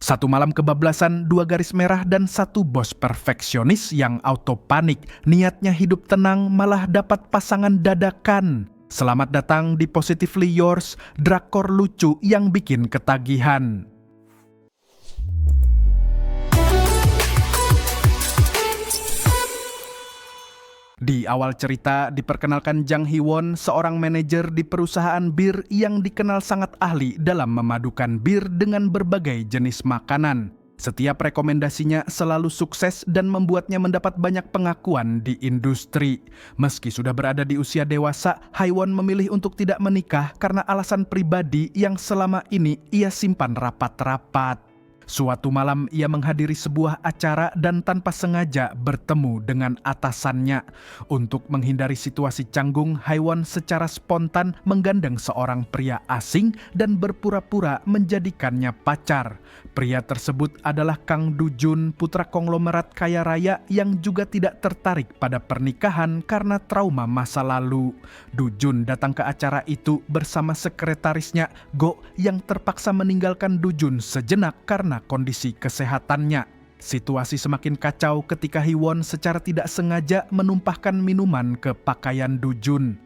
Satu malam kebablasan, 2 garis merah dan 1 bos perfeksionis yang auto panik. Niatnya hidup tenang malah dapat pasangan dadakan. Selamat datang di Positively Yours, drakor lucu yang bikin ketagihan. Di awal cerita diperkenalkan Jang Hee-won, seorang manajer di perusahaan bir yang dikenal sangat ahli dalam memadukan bir dengan berbagai jenis makanan. Setiap rekomendasinya selalu sukses dan membuatnya mendapat banyak pengakuan di industri. Meski sudah berada di usia dewasa, Hee-won memilih untuk tidak menikah karena alasan pribadi yang selama ini ia simpan rapat-rapat. Suatu malam ia menghadiri sebuah acara dan tanpa sengaja bertemu dengan atasannya. Untuk menghindari situasi canggung, Hee-won secara spontan menggandeng seorang pria asing dan berpura-pura menjadikannya pacar. Pria tersebut adalah Kang Do-jun, putra konglomerat kaya raya yang juga tidak tertarik pada pernikahan karena trauma masa lalu. Do-jun datang ke acara itu bersama sekretarisnya Go yang terpaksa meninggalkan Do-jun sejenak karena kondisi kesehatannya. Situasi semakin kacau ketika Hee-won secara tidak sengaja menumpahkan minuman ke pakaian Do-jun.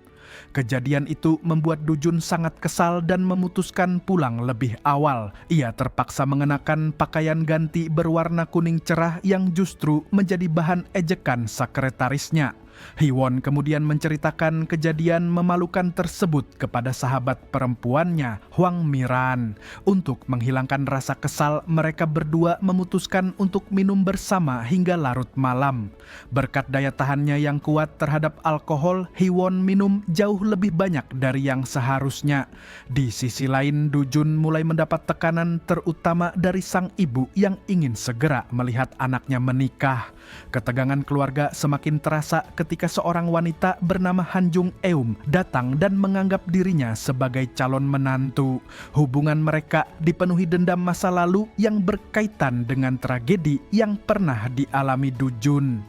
Kejadian itu membuat Do-jun sangat kesal dan memutuskan pulang lebih awal. Ia terpaksa mengenakan pakaian ganti berwarna kuning cerah yang justru menjadi bahan ejekan sekretarisnya. Hee-won kemudian menceritakan kejadian memalukan tersebut kepada sahabat perempuannya, Hwang Mi-ran. Untuk menghilangkan rasa kesal, mereka berdua memutuskan untuk minum bersama hingga larut malam. Berkat daya tahannya yang kuat terhadap alkohol, Hee-won minum jauh lebih banyak dari yang seharusnya. Di sisi lain, Do-jun mulai mendapat tekanan terutama dari sang ibu yang ingin segera melihat anaknya menikah. Ketegangan keluarga semakin terasa ketika seorang wanita bernama Han Jung-eum datang dan menganggap dirinya sebagai calon menantu. Hubungan mereka dipenuhi dendam masa lalu yang berkaitan dengan tragedi yang pernah dialami Do-jun.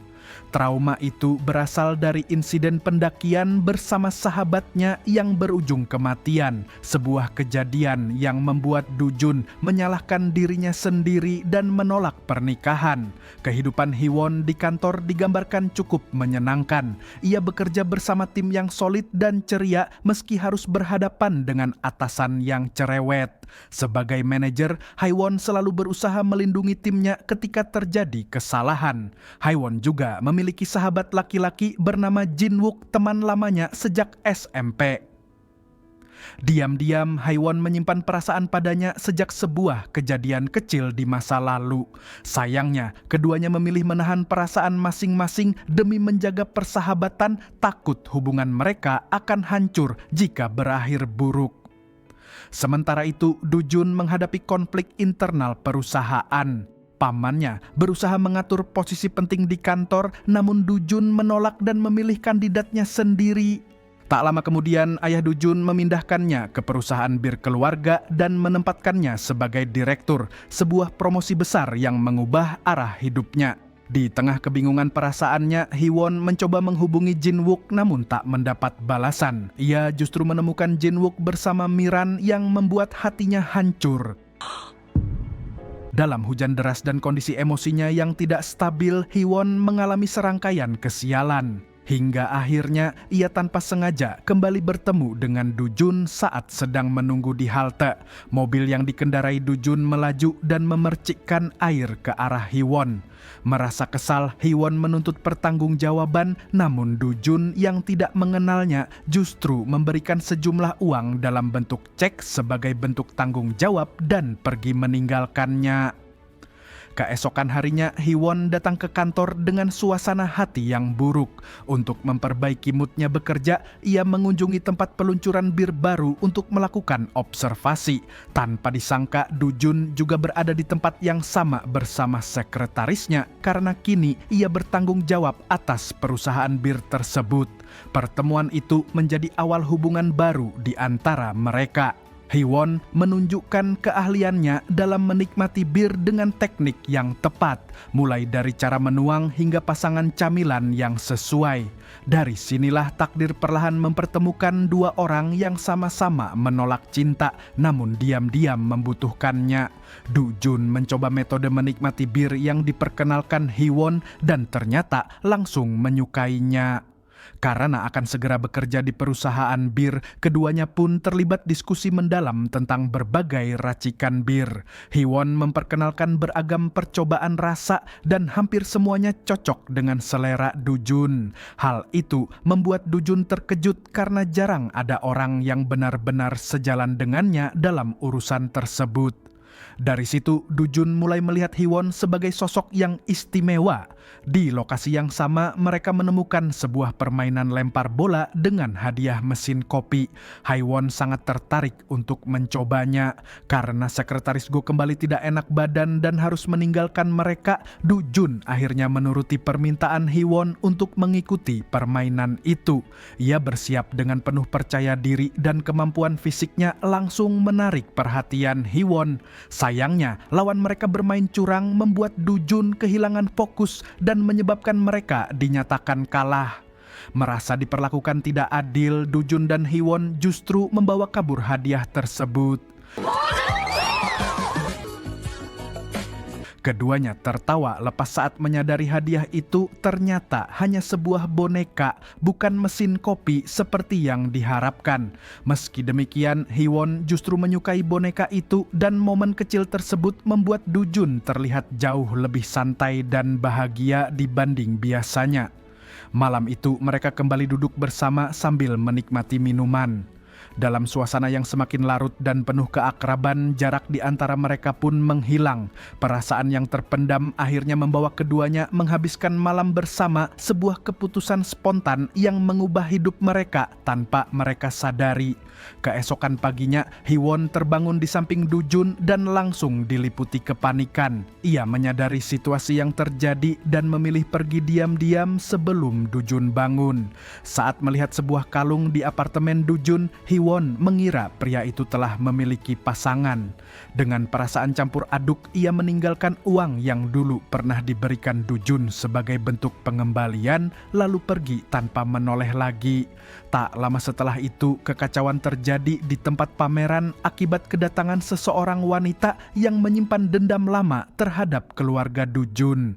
Trauma itu berasal dari insiden pendakian bersama sahabatnya yang berujung kematian. Sebuah kejadian yang membuat Do-jun menyalahkan dirinya sendiri dan menolak pernikahan. Kehidupan Hee-won di kantor digambarkan cukup menyenangkan. Ia bekerja bersama tim yang solid dan ceria meski harus berhadapan dengan atasan yang cerewet. Sebagai manajer, Hee-won selalu berusaha melindungi timnya ketika terjadi kesalahan. Hee-won juga memiliki sahabat laki-laki bernama Jin-wook, teman lamanya sejak SMP. Diam-diam, Hee-won menyimpan perasaan padanya sejak sebuah kejadian kecil di masa lalu. Sayangnya, keduanya memilih menahan perasaan masing-masing demi menjaga persahabatan, takut hubungan mereka akan hancur jika berakhir buruk. Sementara itu, Do-jun menghadapi konflik internal perusahaan. Pamannya berusaha mengatur posisi penting di kantor, namun Do-jun menolak dan memilih kandidatnya sendiri. Tak lama kemudian, ayah Do-jun memindahkannya ke perusahaan bir keluarga dan menempatkannya sebagai direktur, sebuah promosi besar yang mengubah arah hidupnya. Di tengah kebingungan perasaannya, Hee-won mencoba menghubungi Jin-wook namun tak mendapat balasan. Ia justru menemukan Jin-wook bersama Mi-ran yang membuat hatinya hancur. Dalam hujan deras dan kondisi emosinya yang tidak stabil, Hee-won mengalami serangkaian kesialan. Hingga akhirnya ia tanpa sengaja kembali bertemu dengan Do-jun saat sedang menunggu di halte. Mobil yang dikendarai Do-jun melaju dan memercikkan air ke arah Hee-won. Merasa kesal, Hee-won menuntut pertanggungjawaban, namun Do-jun yang tidak mengenalnya justru memberikan sejumlah uang dalam bentuk cek sebagai bentuk tanggung jawab dan pergi meninggalkannya. Keesokan harinya, Hee-won datang ke kantor dengan suasana hati yang buruk. Untuk memperbaiki moodnya bekerja, ia mengunjungi tempat peluncuran bir baru untuk melakukan observasi. Tanpa disangka, Do-jun juga berada di tempat yang sama bersama sekretarisnya karena kini ia bertanggung jawab atas perusahaan bir tersebut. Pertemuan itu menjadi awal hubungan baru di antara mereka. Hee-won menunjukkan keahliannya dalam menikmati bir dengan teknik yang tepat, mulai dari cara menuang hingga pasangan camilan yang sesuai. Dari sinilah takdir perlahan mempertemukan dua orang yang sama-sama menolak cinta namun diam-diam membutuhkannya. Du-jun mencoba metode menikmati bir yang diperkenalkan Hee-won dan ternyata langsung menyukainya. Karena akan segera bekerja di perusahaan bir, keduanya pun terlibat diskusi mendalam tentang berbagai racikan bir. Hee-won memperkenalkan beragam percobaan rasa dan hampir semuanya cocok dengan selera Du-jun. Hal itu membuat Du-jun terkejut karena jarang ada orang yang benar-benar sejalan dengannya dalam urusan tersebut. Dari situ, Du-jun mulai melihat Hee-won sebagai sosok yang istimewa. Di lokasi yang sama, mereka menemukan sebuah permainan lempar bola dengan hadiah mesin kopi. Hee-won sangat tertarik untuk mencobanya. Karena sekretaris Go kembali tidak enak badan dan harus meninggalkan mereka, Du-jun akhirnya menuruti permintaan Hee-won untuk mengikuti permainan itu. Ia bersiap dengan penuh percaya diri dan kemampuan fisiknya langsung menarik perhatian Hee-won. Sayangnya, lawan mereka bermain curang membuat Du-jun kehilangan fokus dan menyebabkan mereka dinyatakan kalah. Merasa diperlakukan tidak adil, Du-jun dan Hee-won justru membawa kabur hadiah tersebut. Keduanya tertawa lepas saat menyadari hadiah itu ternyata hanya sebuah boneka, bukan mesin kopi seperti yang diharapkan. Meski demikian, Hee-won justru menyukai boneka itu dan momen kecil tersebut membuat Du-jun terlihat jauh lebih santai dan bahagia dibanding biasanya. Malam itu mereka kembali duduk bersama sambil menikmati minuman. Dalam suasana yang semakin larut dan penuh keakraban, jarak di antara mereka pun menghilang. Perasaan yang terpendam akhirnya membawa keduanya menghabiskan malam bersama, sebuah keputusan spontan yang mengubah hidup mereka tanpa mereka sadari. Keesokan paginya, Hee-won terbangun di samping Du-jun dan langsung diliputi kepanikan. Ia menyadari situasi yang terjadi dan memilih pergi diam-diam sebelum Du-jun bangun. Saat melihat sebuah kalung di apartemen Du-jun, Hee-won mengira pria itu telah memiliki pasangan. Dengan perasaan campur aduk, ia meninggalkan uang yang dulu pernah diberikan Du-jun sebagai bentuk pengembalian, lalu pergi tanpa menoleh lagi. Tak lama setelah itu, kekacauan terjadi di tempat pameran akibat kedatangan seseorang wanita yang menyimpan dendam lama terhadap keluarga Du-jun.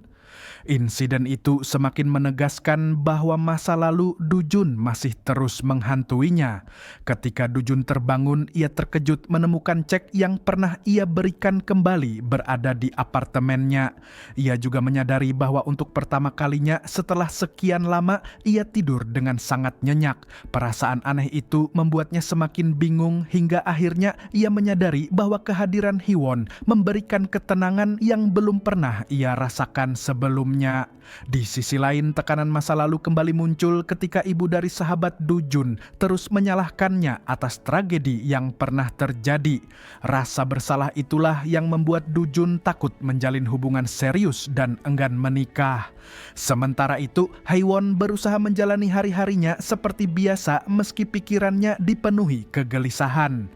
Insiden itu semakin menegaskan bahwa masa lalu Du-jun masih terus menghantuinya. Ketika Du-jun terbangun, ia terkejut menemukan cek yang pernah ia berikan kembali berada di apartemennya. Ia juga menyadari bahwa untuk pertama kalinya setelah sekian lama, ia tidur dengan sangat nyenyak. Perasaan aneh itu membuatnya semakin bingung hingga akhirnya ia menyadari bahwa kehadiran Hee-won memberikan ketenangan yang belum pernah ia rasakan sebelumnya. Di sisi lain, tekanan masa lalu kembali muncul ketika ibu dari sahabat Du-jun terus menyalahkannya atas tragedi yang pernah terjadi. Rasa bersalah itulah yang membuat Du-jun takut menjalin hubungan serius dan enggan menikah. Sementara itu, Hee-won berusaha menjalani hari-harinya seperti biasa meski pikirannya dipenuhi kegelisahan.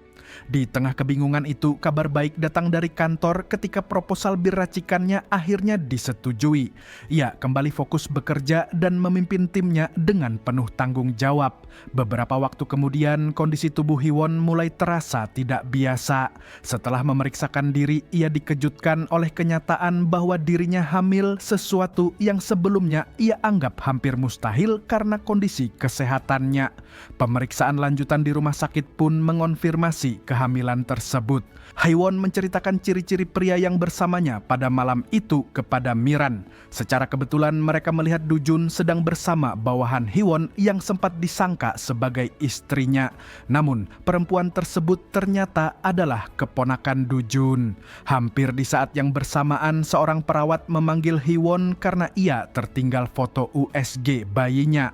Di tengah kebingungan itu, kabar baik datang dari kantor ketika proposal bir racikannya akhirnya disetujui. Ia kembali fokus bekerja dan memimpin timnya dengan penuh tanggung jawab. Beberapa waktu kemudian, kondisi tubuh Hee-won mulai terasa tidak biasa. Setelah memeriksakan diri, ia dikejutkan oleh kenyataan bahwa dirinya hamil, sesuatu yang sebelumnya ia anggap hampir mustahil karena kondisi kesehatannya. Pemeriksaan lanjutan di rumah sakit pun mengonfirmasi kehamilan tersebut. Hee-won menceritakan ciri-ciri pria yang bersamanya pada malam itu kepada Miran. Secara kebetulan mereka melihat Du-jun sedang bersama bawahan Hee-won yang sempat disangka sebagai istrinya. Namun perempuan tersebut ternyata adalah keponakan Du-jun. Hampir di saat yang bersamaan, seorang perawat memanggil Hee-won karena ia tertinggal foto USG bayinya.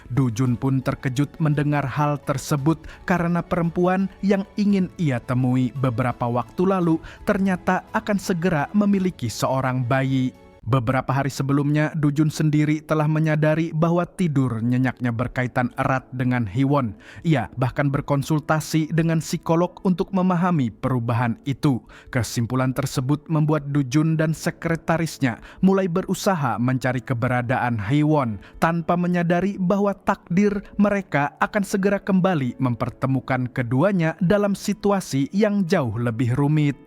Du-jun pun terkejut mendengar hal tersebut karena perempuan yang ingin ia temui beberapa waktu lalu ternyata akan segera memiliki seorang bayi. Beberapa hari sebelumnya, Dujun sendiri telah menyadari bahwa tidur nyenyaknya berkaitan erat dengan Hiwon. Ia bahkan berkonsultasi dengan psikolog untuk memahami perubahan itu. Kesimpulan tersebut membuat Dujun dan sekretarisnya mulai berusaha mencari keberadaan Hiwon tanpa menyadari bahwa takdir mereka akan segera kembali mempertemukan keduanya dalam situasi yang jauh lebih rumit.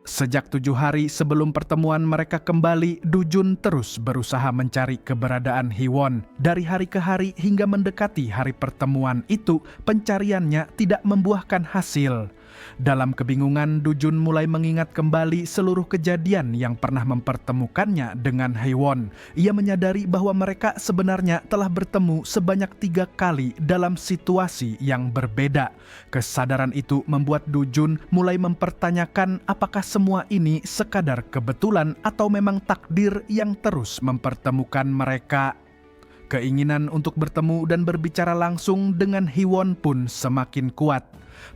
Sejak 7 hari sebelum pertemuan mereka kembali, Dujun terus berusaha mencari keberadaan Hiwon. Dari hari ke hari hingga mendekati hari pertemuan itu, pencariannya tidak membuahkan hasil. Dalam kebingungan, Dujun mulai mengingat kembali seluruh kejadian yang pernah mempertemukannya dengan Hiwon. Ia menyadari bahwa mereka sebenarnya telah bertemu sebanyak 3 kali dalam situasi yang berbeda. Kesadaran itu membuat Dujun mulai mempertanyakan apakah semua ini sekadar kebetulan atau memang takdir yang terus mempertemukan mereka. Keinginan untuk bertemu dan berbicara langsung dengan Hiwon pun semakin kuat.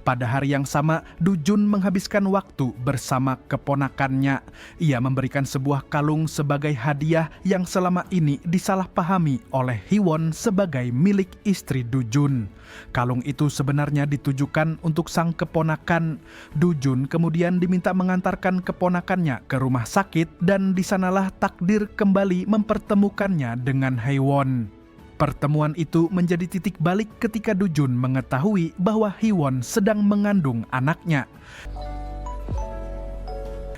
Pada hari yang sama, Dujun menghabiskan waktu bersama keponakannya. Ia memberikan sebuah kalung sebagai hadiah yang selama ini disalahpahami oleh Hiwon sebagai milik istri Dujun. Kalung itu sebenarnya ditujukan untuk sang keponakan. Dujun kemudian diminta mengantarkan keponakannya ke rumah sakit dan di sanalah takdir kembali mempertemukannya dengan Hiwon. Pertemuan itu menjadi titik balik ketika Dujun mengetahui bahwa Hiwon sedang mengandung anaknya.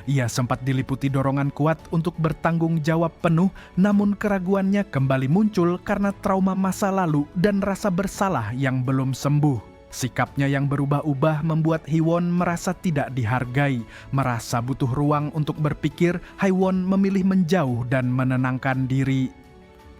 Ia sempat diliputi dorongan kuat untuk bertanggung jawab penuh, namun keraguannya kembali muncul karena trauma masa lalu dan rasa bersalah yang belum sembuh. Sikapnya yang berubah-ubah membuat Hiwon merasa tidak dihargai. Merasa butuh ruang untuk berpikir, Hiwon memilih menjauh dan menenangkan diri.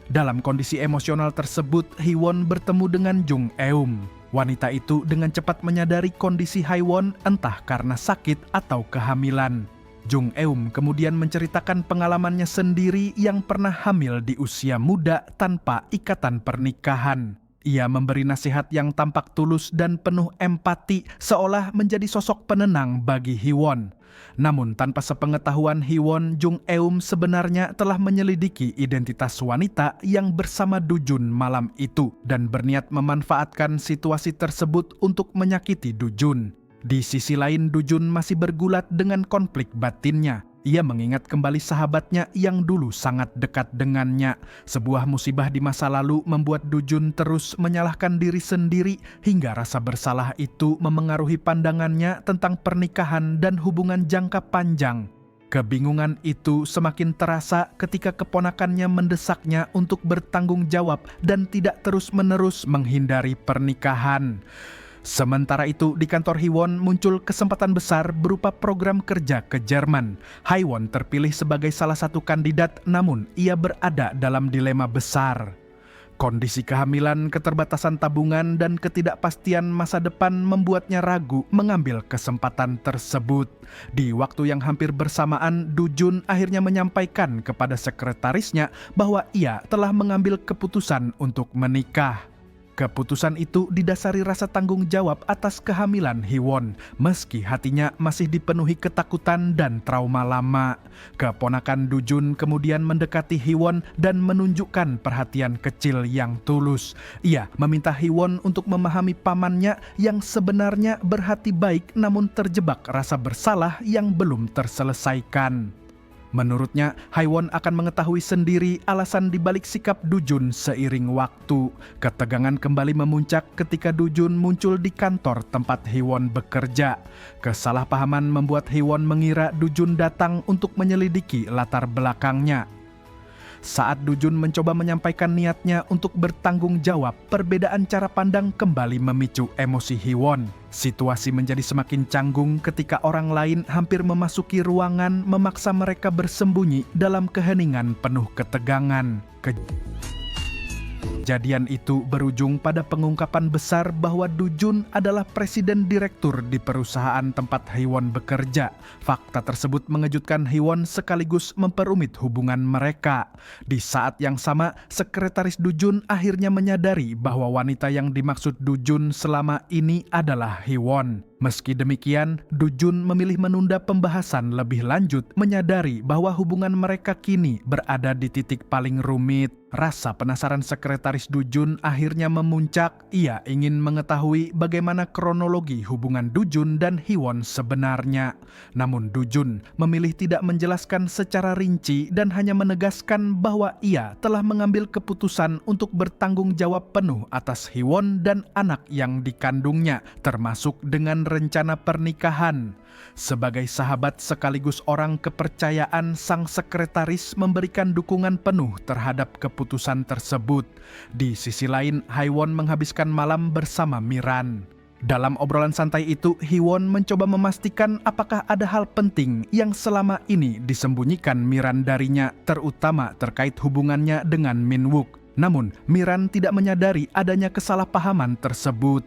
Dalam kondisi emosional tersebut, Hiwon bertemu dengan Jung Eum. Wanita itu dengan cepat menyadari kondisi Hiwon entah karena sakit atau kehamilan. Jung Eum kemudian menceritakan pengalamannya sendiri yang pernah hamil di usia muda tanpa ikatan pernikahan. Ia memberi nasihat yang tampak tulus dan penuh empati, seolah menjadi sosok penenang bagi Hiwon. Namun tanpa sepengetahuan Hiwon, Jung Eum sebenarnya telah menyelidiki identitas wanita yang bersama Dujun malam itu dan berniat memanfaatkan situasi tersebut untuk menyakiti Dujun. Di sisi lain, Dujun masih bergulat dengan konflik batinnya. Ia mengingat kembali sahabatnya yang dulu sangat dekat dengannya. Sebuah musibah di masa lalu membuat Dujun terus menyalahkan diri sendiri hingga rasa bersalah itu memengaruhi pandangannya tentang pernikahan dan hubungan jangka panjang. Kebingungan itu semakin terasa ketika keponakannya mendesaknya untuk bertanggung jawab dan tidak terus-menerus menghindari pernikahan. Sementara itu, di kantor Hiwon muncul kesempatan besar berupa program kerja ke Jerman. Hiwon terpilih sebagai salah satu kandidat, namun ia berada dalam dilema besar. Kondisi kehamilan, keterbatasan tabungan, dan ketidakpastian masa depan membuatnya ragu mengambil kesempatan tersebut. Di waktu yang hampir bersamaan, Dujun akhirnya menyampaikan kepada sekretarisnya bahwa ia telah mengambil keputusan untuk menikah. Keputusan itu didasari rasa tanggung jawab atas kehamilan Hiwon, meski hatinya masih dipenuhi ketakutan dan trauma lama. Keponakan Dujun kemudian mendekati Hiwon dan menunjukkan perhatian kecil yang tulus. Ia meminta Hiwon untuk memahami pamannya yang sebenarnya berhati baik namun terjebak rasa bersalah yang belum terselesaikan. Menurutnya, Hiwon akan mengetahui sendiri alasan dibalik sikap Dujun seiring waktu. Ketegangan kembali memuncak ketika Dujun muncul di kantor tempat Hiwon bekerja. Kesalahpahaman membuat Hiwon mengira Dujun datang untuk menyelidiki latar belakangnya. Saat Dujun mencoba menyampaikan niatnya untuk bertanggung jawab, perbedaan cara pandang kembali memicu emosi Hiwon. Situasi menjadi semakin canggung ketika orang lain hampir memasuki ruangan memaksa mereka bersembunyi dalam keheningan penuh ketegangan. Kejadian itu berujung pada pengungkapan besar bahwa Dujun adalah presiden direktur di perusahaan tempat Hiwon bekerja. Fakta tersebut mengejutkan Hiwon sekaligus memperumit hubungan mereka. Di saat yang sama, sekretaris Dujun akhirnya menyadari bahwa wanita yang dimaksud Dujun selama ini adalah Hiwon. Meski demikian, Dujun memilih menunda pembahasan lebih lanjut, menyadari bahwa hubungan mereka kini berada di titik paling rumit. Rasa penasaran sekretaris Dujun akhirnya memuncak. Ia ingin mengetahui bagaimana kronologi hubungan Dujun dan Hiwon sebenarnya. Namun Dujun memilih tidak menjelaskan secara rinci dan hanya menegaskan bahwa ia telah mengambil keputusan untuk bertanggung jawab penuh atas Hiwon dan anak yang dikandungnya, termasuk dengan rencana pernikahan. Sebagai sahabat sekaligus orang kepercayaan, sang sekretaris memberikan dukungan penuh terhadap keputusan tersebut. Di sisi lain, Hiwon menghabiskan malam bersama Miran. Dalam obrolan santai itu, Hiwon mencoba memastikan apakah ada hal penting yang selama ini disembunyikan Miran darinya, terutama terkait hubungannya dengan Minwook. Namun, Miran tidak menyadari adanya kesalahpahaman tersebut.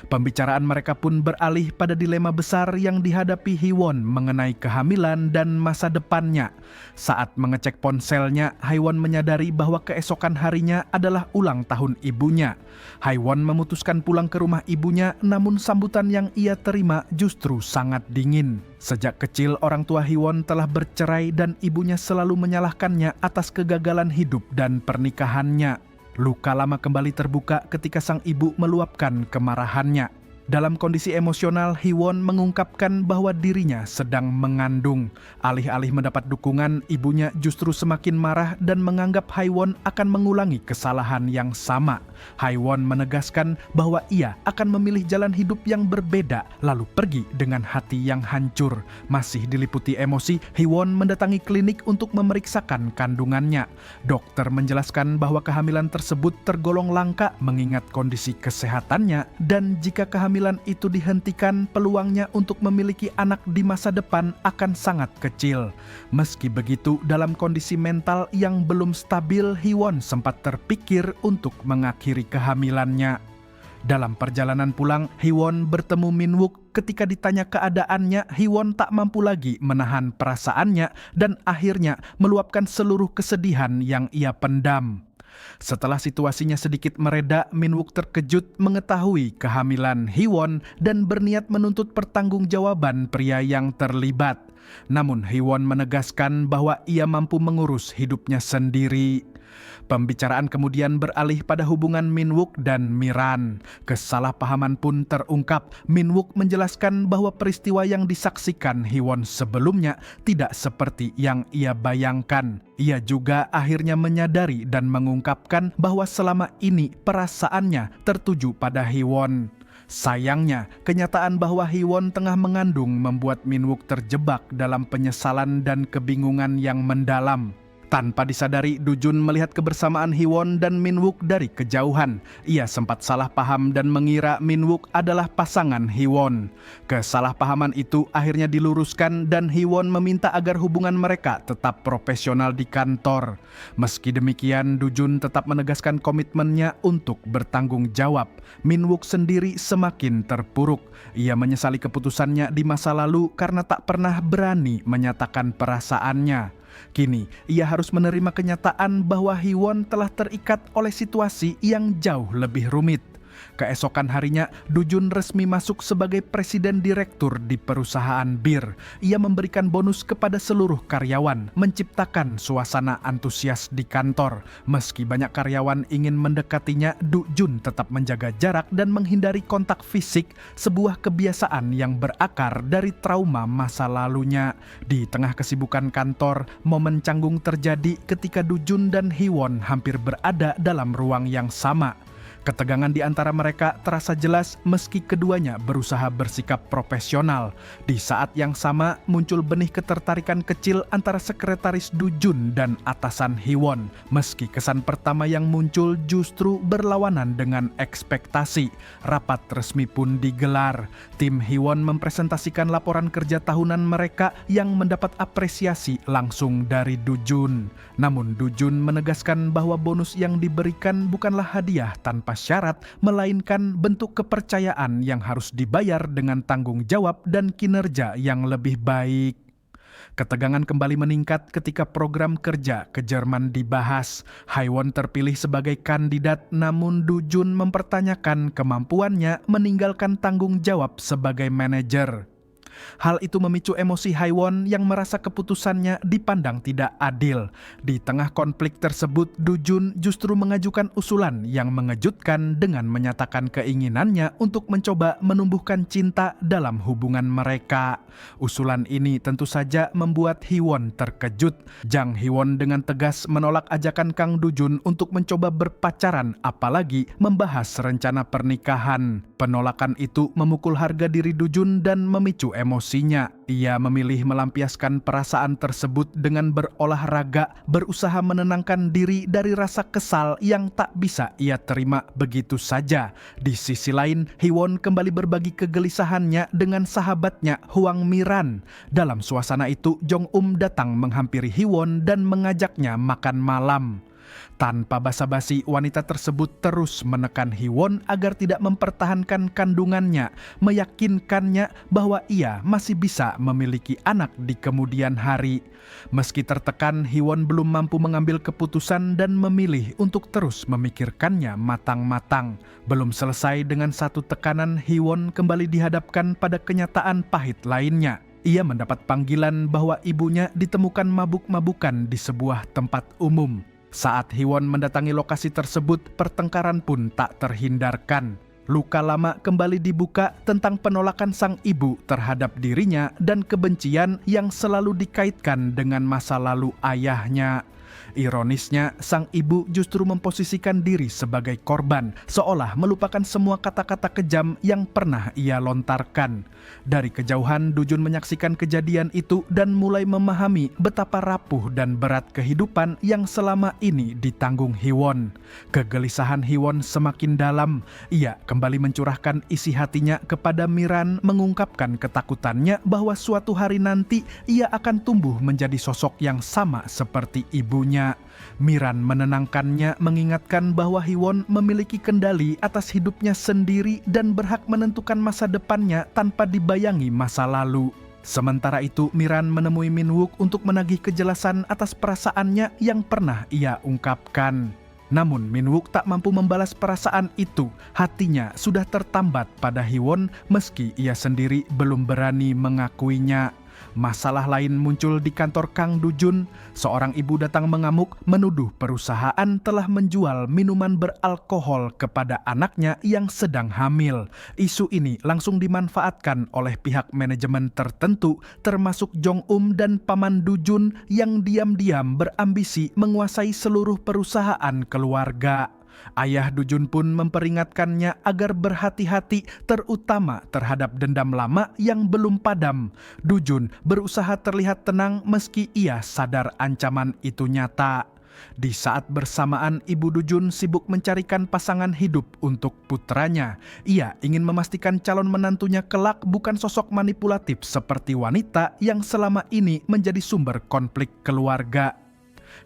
Pembicaraan mereka pun beralih pada dilema besar yang dihadapi Hiwon mengenai kehamilan dan masa depannya. Saat mengecek ponselnya, Hiwon menyadari bahwa keesokan harinya adalah ulang tahun ibunya. Hiwon memutuskan pulang ke rumah ibunya, namun sambutan yang ia terima justru sangat dingin. Sejak kecil, orang tua Hiwon telah bercerai dan ibunya selalu menyalahkannya atas kegagalan hidup dan pernikahannya. Luka lama kembali terbuka ketika sang ibu meluapkan kemarahannya. Dalam kondisi emosional, Hiwon mengungkapkan bahwa dirinya sedang mengandung. Alih-alih mendapat dukungan, ibunya justru semakin marah dan menganggap Hiwon akan mengulangi kesalahan yang sama. Hiwon menegaskan bahwa ia akan memilih jalan hidup yang berbeda, lalu pergi dengan hati yang hancur. Masih diliputi emosi, Hiwon mendatangi klinik untuk memeriksakan kandungannya. Dokter menjelaskan bahwa kehamilan tersebut tergolong langka mengingat kondisi kesehatannya, dan jika kehamilan itu dihentikan, peluangnya untuk memiliki anak di masa depan akan sangat kecil. Meski begitu, dalam kondisi mental yang belum stabil, Hiwon sempat terpikir untuk mengakhiri kehamilannya. Dalam perjalanan pulang, Hiwon bertemu Minwook. Ketika ditanya keadaannya, Hiwon tak mampu lagi menahan perasaannya dan akhirnya meluapkan seluruh kesedihan yang ia pendam. Setelah situasinya sedikit mereda, Minwook terkejut mengetahui kehamilan Hiwon dan berniat menuntut pertanggungjawaban pria yang terlibat. Namun Hiwon menegaskan bahwa ia mampu mengurus hidupnya sendiri. Pembicaraan kemudian beralih pada hubungan Minwook dan Miran. Kesalahpahaman pun terungkap. Minwook menjelaskan bahwa peristiwa yang disaksikan Hiwon sebelumnya tidak seperti yang ia bayangkan. Ia juga akhirnya menyadari dan mengungkapkan bahwa selama ini perasaannya tertuju pada Hiwon. Sayangnya, kenyataan bahwa Hiwon tengah mengandung membuat Minwook terjebak dalam penyesalan dan kebingungan yang mendalam. Tanpa disadari, Dujun melihat kebersamaan Hiwon dan Minwook dari kejauhan. Ia sempat salah paham dan mengira Minwook adalah pasangan Hiwon. Kesalahpahaman itu akhirnya diluruskan dan Hiwon meminta agar hubungan mereka tetap profesional di kantor. Meski demikian, Dujun tetap menegaskan komitmennya untuk bertanggung jawab. Minwook sendiri semakin terpuruk. Ia menyesali keputusannya di masa lalu karena tak pernah berani menyatakan perasaannya. Kini, ia harus menerima kenyataan bahwa Hiwon telah terikat oleh situasi yang jauh lebih rumit. Keesokan harinya, Dujun resmi masuk sebagai presiden direktur di perusahaan bir. Ia memberikan bonus kepada seluruh karyawan, menciptakan suasana antusias di kantor. Meski banyak karyawan ingin mendekatinya, Dujun tetap menjaga jarak dan menghindari kontak fisik, sebuah kebiasaan yang berakar dari trauma masa lalunya. Di tengah kesibukan kantor, momen canggung terjadi ketika Dujun dan Hiwon hampir berada dalam ruang yang sama. Ketegangan di antara mereka terasa jelas meski keduanya berusaha bersikap profesional. Di saat yang sama muncul benih ketertarikan kecil antara sekretaris Dujun dan atasan Hiwon. Meski kesan pertama yang muncul justru berlawanan dengan ekspektasi. Rapat resmi pun digelar. Tim Hiwon mempresentasikan laporan kerja tahunan mereka yang mendapat apresiasi langsung dari Dujun. Namun Dujun menegaskan bahwa bonus yang diberikan bukanlah hadiah tanpa syarat, melainkan bentuk kepercayaan yang harus dibayar dengan tanggung jawab dan kinerja yang lebih baik. Ketegangan kembali meningkat ketika program kerja ke Jerman dibahas. Haiwon terpilih sebagai kandidat, namun Du Jun mempertanyakan kemampuannya meninggalkan tanggung jawab sebagai manajer. Hal itu memicu emosi Haiwon yang merasa keputusannya dipandang tidak adil. Di tengah konflik tersebut, Du Jun justru mengajukan usulan yang mengejutkan dengan menyatakan keinginannya untuk mencoba menumbuhkan cinta dalam hubungan mereka. Usulan ini tentu saja membuat Hee-won terkejut. Jang Hee-won dengan tegas menolak ajakan Kang Du Jun untuk mencoba berpacaran, apalagi membahas rencana pernikahan. Penolakan itu memukul harga diri Du Jun dan memicu emosinya. Ia memilih melampiaskan perasaan tersebut dengan berolahraga, berusaha menenangkan diri dari rasa kesal yang tak bisa ia terima begitu saja. Di sisi lain, Hee-won kembali berbagi kegelisahannya dengan sahabatnya Hwang Miran. Dalam suasana itu, Jong-um datang menghampiri Hee-won dan mengajaknya makan malam. Tanpa basa-basi, wanita tersebut terus menekan Hee-won agar tidak mempertahankan kandungannya, meyakinkannya bahwa ia masih bisa memiliki anak di kemudian hari. Meski tertekan, Hee-won belum mampu mengambil keputusan dan memilih untuk terus memikirkannya matang-matang. Belum selesai dengan satu tekanan, Hee-won kembali dihadapkan pada kenyataan pahit lainnya. Ia mendapat panggilan bahwa ibunya ditemukan mabuk-mabukan di sebuah tempat umum. Saat Hee-won mendatangi lokasi tersebut, pertengkaran pun tak terhindarkan. Luka lama kembali dibuka tentang penolakan sang ibu terhadap dirinya dan kebencian yang selalu dikaitkan dengan masa lalu ayahnya. Ironisnya, sang ibu justru memposisikan diri sebagai korban, seolah melupakan semua kata-kata kejam yang pernah ia lontarkan. Dari kejauhan, Du Jun menyaksikan kejadian itu dan mulai memahami betapa rapuh dan berat kehidupan yang selama ini ditanggung Hee-won. Kegelisahan Hee-won semakin dalam. Ia kembali mencurahkan isi hatinya kepada Miran, mengungkapkan ketakutannya bahwa suatu hari nanti ia akan tumbuh menjadi sosok yang sama seperti ibunya. Miran menenangkannya, mengingatkan bahwa Hee-won memiliki kendali atas hidupnya sendiri dan berhak menentukan masa depannya tanpa dibayangi masa lalu. Sementara itu, Miran menemui Min-wook untuk menagih kejelasan atas perasaannya yang pernah ia ungkapkan. Namun Min-wook tak mampu membalas perasaan itu. Hatinya sudah tertambat pada Hee-won meski ia sendiri belum berani mengakuinya. Masalah lain muncul di kantor Kang Du Jun. Seorang ibu datang mengamuk menuduh perusahaan telah menjual minuman beralkohol kepada anaknya yang sedang hamil. Isu ini langsung dimanfaatkan oleh pihak manajemen tertentu, termasuk Jong-um dan paman Du Jun yang diam-diam berambisi menguasai seluruh perusahaan keluarga. Ayah Du Jun pun memperingatkannya agar berhati-hati, terutama terhadap dendam lama yang belum padam. Du Jun berusaha terlihat tenang meski ia sadar ancaman itu nyata. Di saat bersamaan, Ibu Du Jun sibuk mencarikan pasangan hidup untuk putranya. Ia ingin memastikan calon menantunya kelak bukan sosok manipulatif seperti wanita yang selama ini menjadi sumber konflik keluarga.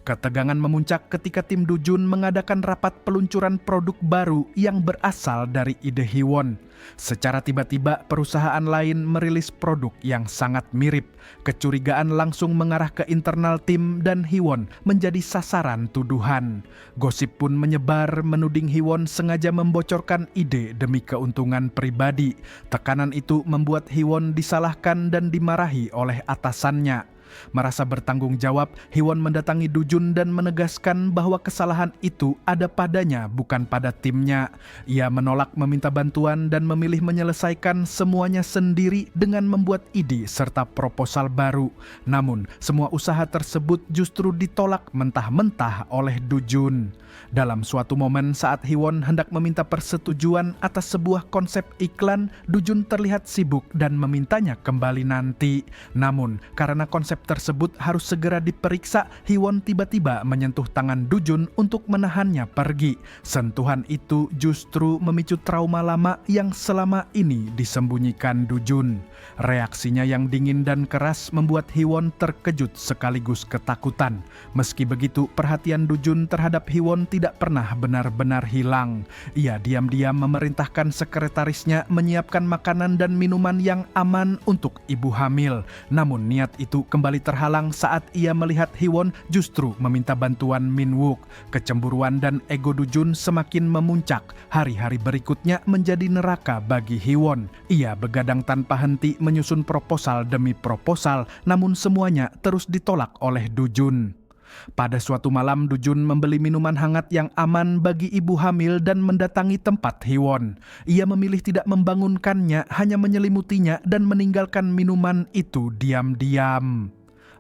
Ketegangan memuncak ketika tim Du Jun mengadakan rapat peluncuran produk baru yang berasal dari ide Hee-won. Secara tiba-tiba, perusahaan lain merilis produk yang sangat mirip. Kecurigaan langsung mengarah ke internal tim dan Hee-won menjadi sasaran tuduhan. Gosip pun menyebar menuding Hee-won sengaja membocorkan ide demi keuntungan pribadi. Tekanan itu membuat Hee-won disalahkan dan dimarahi oleh atasannya. Merasa bertanggung jawab, Hee-won mendatangi Du Jun dan menegaskan bahwa kesalahan itu ada padanya, bukan pada timnya. Ia menolak meminta bantuan dan memilih menyelesaikan semuanya sendiri dengan membuat ide serta proposal baru. Namun, semua usaha tersebut justru ditolak mentah-mentah oleh Du Jun. Dalam suatu momen saat Hee-won hendak meminta persetujuan atas sebuah konsep iklan, Du Jun terlihat sibuk dan memintanya kembali nanti. Namun, karena konsep tersebut harus segera diperiksa, Hee-won tiba-tiba menyentuh tangan Du Jun untuk menahannya pergi. Sentuhan itu justru memicu trauma lama yang selama ini disembunyikan Du Jun. Reaksinya yang dingin dan keras membuat Hee-won terkejut sekaligus ketakutan. Meski begitu, perhatian Du Jun terhadap Hee-won tidak pernah benar-benar hilang. Ia diam-diam memerintahkan sekretarisnya menyiapkan makanan dan minuman yang aman untuk ibu hamil. Namun niat itu kembali kembali terhalang saat ia melihat Hiwon justru meminta bantuan Minwook. Kecemburuan dan ego Dujun semakin memuncak. Hari-hari berikutnya menjadi neraka bagi Hiwon. Ia begadang tanpa henti menyusun proposal demi proposal, namun semuanya terus ditolak oleh Dujun. Pada suatu malam, Dujun membeli minuman hangat yang aman bagi ibu hamil dan mendatangi tempat Hiwon. Ia memilih tidak membangunkannya, hanya menyelimutinya dan meninggalkan minuman itu diam-diam.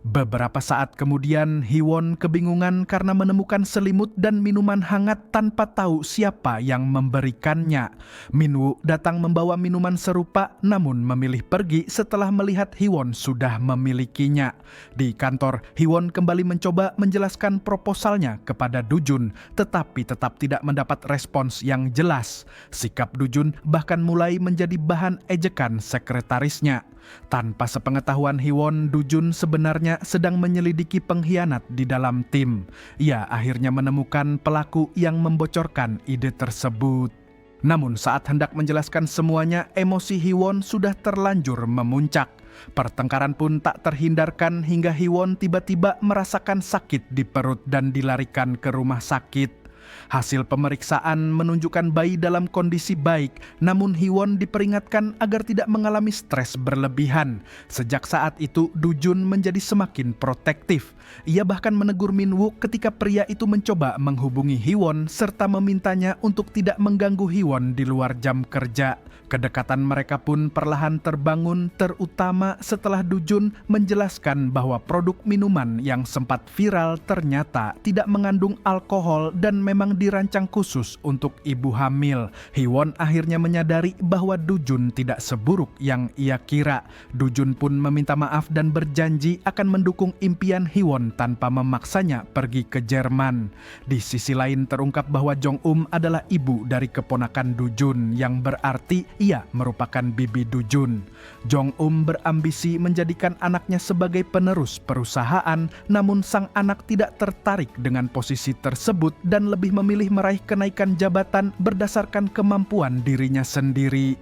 Beberapa saat kemudian, Hiwon kebingungan karena menemukan selimut dan minuman hangat tanpa tahu siapa yang memberikannya. Minwoo datang membawa minuman serupa namun memilih pergi setelah melihat Hiwon sudah memilikinya. Di kantor, Hiwon kembali mencoba menjelaskan proposalnya kepada Dujun, tetapi tetap tidak mendapat respons yang jelas. Sikap Dujun bahkan mulai menjadi bahan ejekan sekretarisnya. Tanpa sepengetahuan Hiwon, Dujun sebenarnya sedang menyelidiki pengkhianat di dalam tim. Ia akhirnya menemukan pelaku yang membocorkan ide tersebut. Namun saat hendak menjelaskan semuanya, emosi Hiwon sudah terlanjur memuncak. Pertengkaran pun tak terhindarkan hingga Hiwon tiba-tiba merasakan sakit di perut dan dilarikan ke rumah sakit. Hasil pemeriksaan menunjukkan bayi dalam kondisi baik, namun Hiwon diperingatkan agar tidak mengalami stres berlebihan. Sejak saat itu, Dujun menjadi semakin protektif. Ia bahkan menegur Minwook ketika pria itu mencoba menghubungi Hiwon serta memintanya untuk tidak mengganggu Hiwon di luar jam kerja. Kedekatan mereka pun perlahan terbangun, terutama setelah Dujun menjelaskan bahwa produk minuman yang sempat viral ternyata tidak mengandung alkohol dan memang dirancang khusus untuk ibu hamil. Hiwon akhirnya menyadari bahwa Dujun tidak seburuk yang ia kira. Dujun pun meminta maaf dan berjanji akan mendukung impian Hiwon tanpa memaksanya pergi ke Jerman. Di sisi lain terungkap bahwa Jong-um adalah ibu dari keponakan Dujun, yang berarti ia merupakan bibi Dujun. Jong-um berambisi menjadikan anaknya sebagai penerus perusahaan, namun sang anak tidak tertarik dengan posisi tersebut dan lebih memilih meraih kenaikan jabatan berdasarkan kemampuan dirinya sendiri.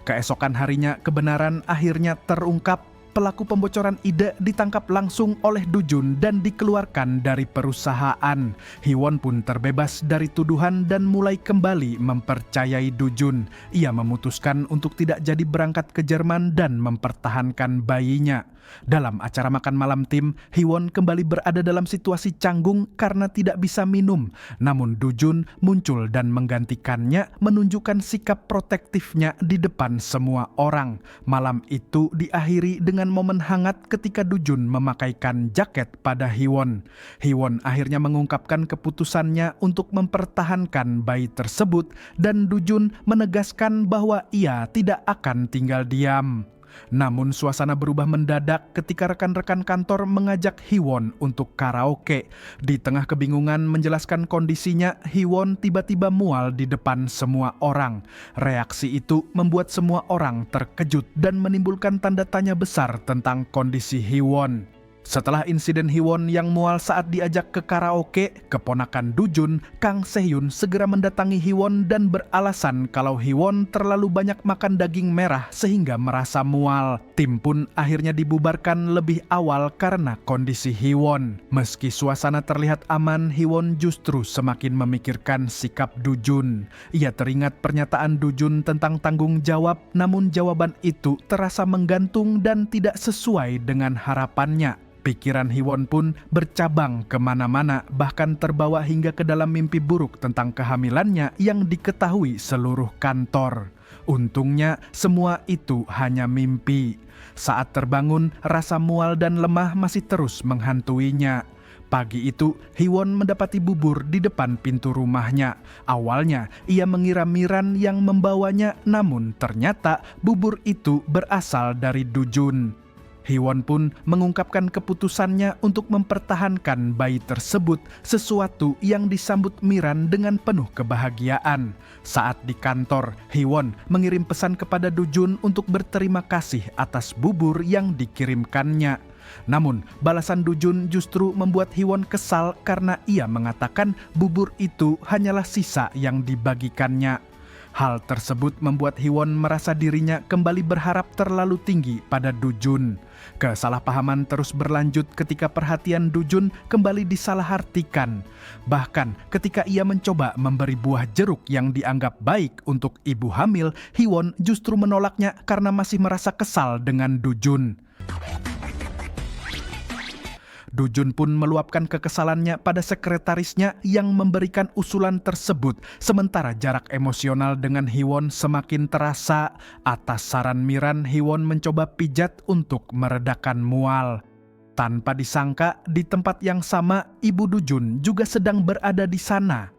Keesokan harinya kebenaran akhirnya terungkap. Pelaku pembocoran ide ditangkap langsung oleh Dujun dan dikeluarkan dari perusahaan. Hiwon pun terbebas dari tuduhan dan mulai kembali mempercayai Dujun. Ia memutuskan untuk tidak jadi berangkat ke Jerman dan mempertahankan bayinya. Dalam acara makan malam tim, Hiwon kembali berada dalam situasi canggung karena tidak bisa minum. Namun Dujun muncul dan menggantikannya, menunjukkan sikap protektifnya di depan semua orang. Malam itu diakhiri dengan momen hangat ketika Dujun memakaikan jaket pada Hiwon. Hiwon akhirnya mengungkapkan keputusannya untuk mempertahankan bayi tersebut dan Dujun menegaskan bahwa ia tidak akan tinggal diam. Namun suasana berubah mendadak ketika rekan-rekan kantor mengajak Hiwon untuk karaoke. Di tengah kebingungan menjelaskan kondisinya, Hiwon tiba-tiba mual di depan semua orang. Reaksi itu membuat semua orang terkejut dan menimbulkan tanda tanya besar tentang kondisi Hiwon. Setelah insiden Hiwon yang mual saat diajak ke karaoke, keponakan Dujun, Kang Se-hyun segera mendatangi Hiwon dan beralasan kalau Hiwon terlalu banyak makan daging merah sehingga merasa mual. Tim pun akhirnya dibubarkan lebih awal karena kondisi Hiwon. Meski suasana terlihat aman, Hiwon justru semakin memikirkan sikap Dujun. Ia teringat pernyataan Dujun tentang tanggung jawab, namun jawaban itu terasa menggantung dan tidak sesuai dengan harapannya. Pikiran Hiwon pun bercabang kemana-mana, bahkan terbawa hingga ke dalam mimpi buruk tentang kehamilannya yang diketahui seluruh kantor. Untungnya semua itu hanya mimpi. Saat terbangun, rasa mual dan lemah masih terus menghantuinya. Pagi itu, Hiwon mendapati bubur di depan pintu rumahnya. Awalnya, ia mengira Miran yang membawanya, namun ternyata bubur itu berasal dari Dujun. Hiwon pun mengungkapkan keputusannya untuk mempertahankan bayi tersebut, sesuatu yang disambut Miran dengan penuh kebahagiaan. Saat di kantor, Hiwon mengirim pesan kepada Dujun untuk berterima kasih atas bubur yang dikirimkannya. Namun, balasan Dujun justru membuat Hiwon kesal karena ia mengatakan bubur itu hanyalah sisa yang dibagikannya. Hal tersebut membuat Hiwon merasa dirinya kembali berharap terlalu tinggi pada Dujun. Kesalahpahaman terus berlanjut ketika perhatian Dujun kembali disalahartikan. Bahkan ketika ia mencoba memberi buah jeruk yang dianggap baik untuk ibu hamil, Hiwon justru menolaknya karena masih merasa kesal dengan Dujun. Dujun pun meluapkan kekesalannya pada sekretarisnya yang memberikan usulan tersebut, sementara jarak emosional dengan Hiwon semakin terasa. Atas saran Miran, Hiwon mencoba pijat untuk meredakan mual. Tanpa disangka, di tempat yang sama, ibu Dujun juga sedang berada di sana.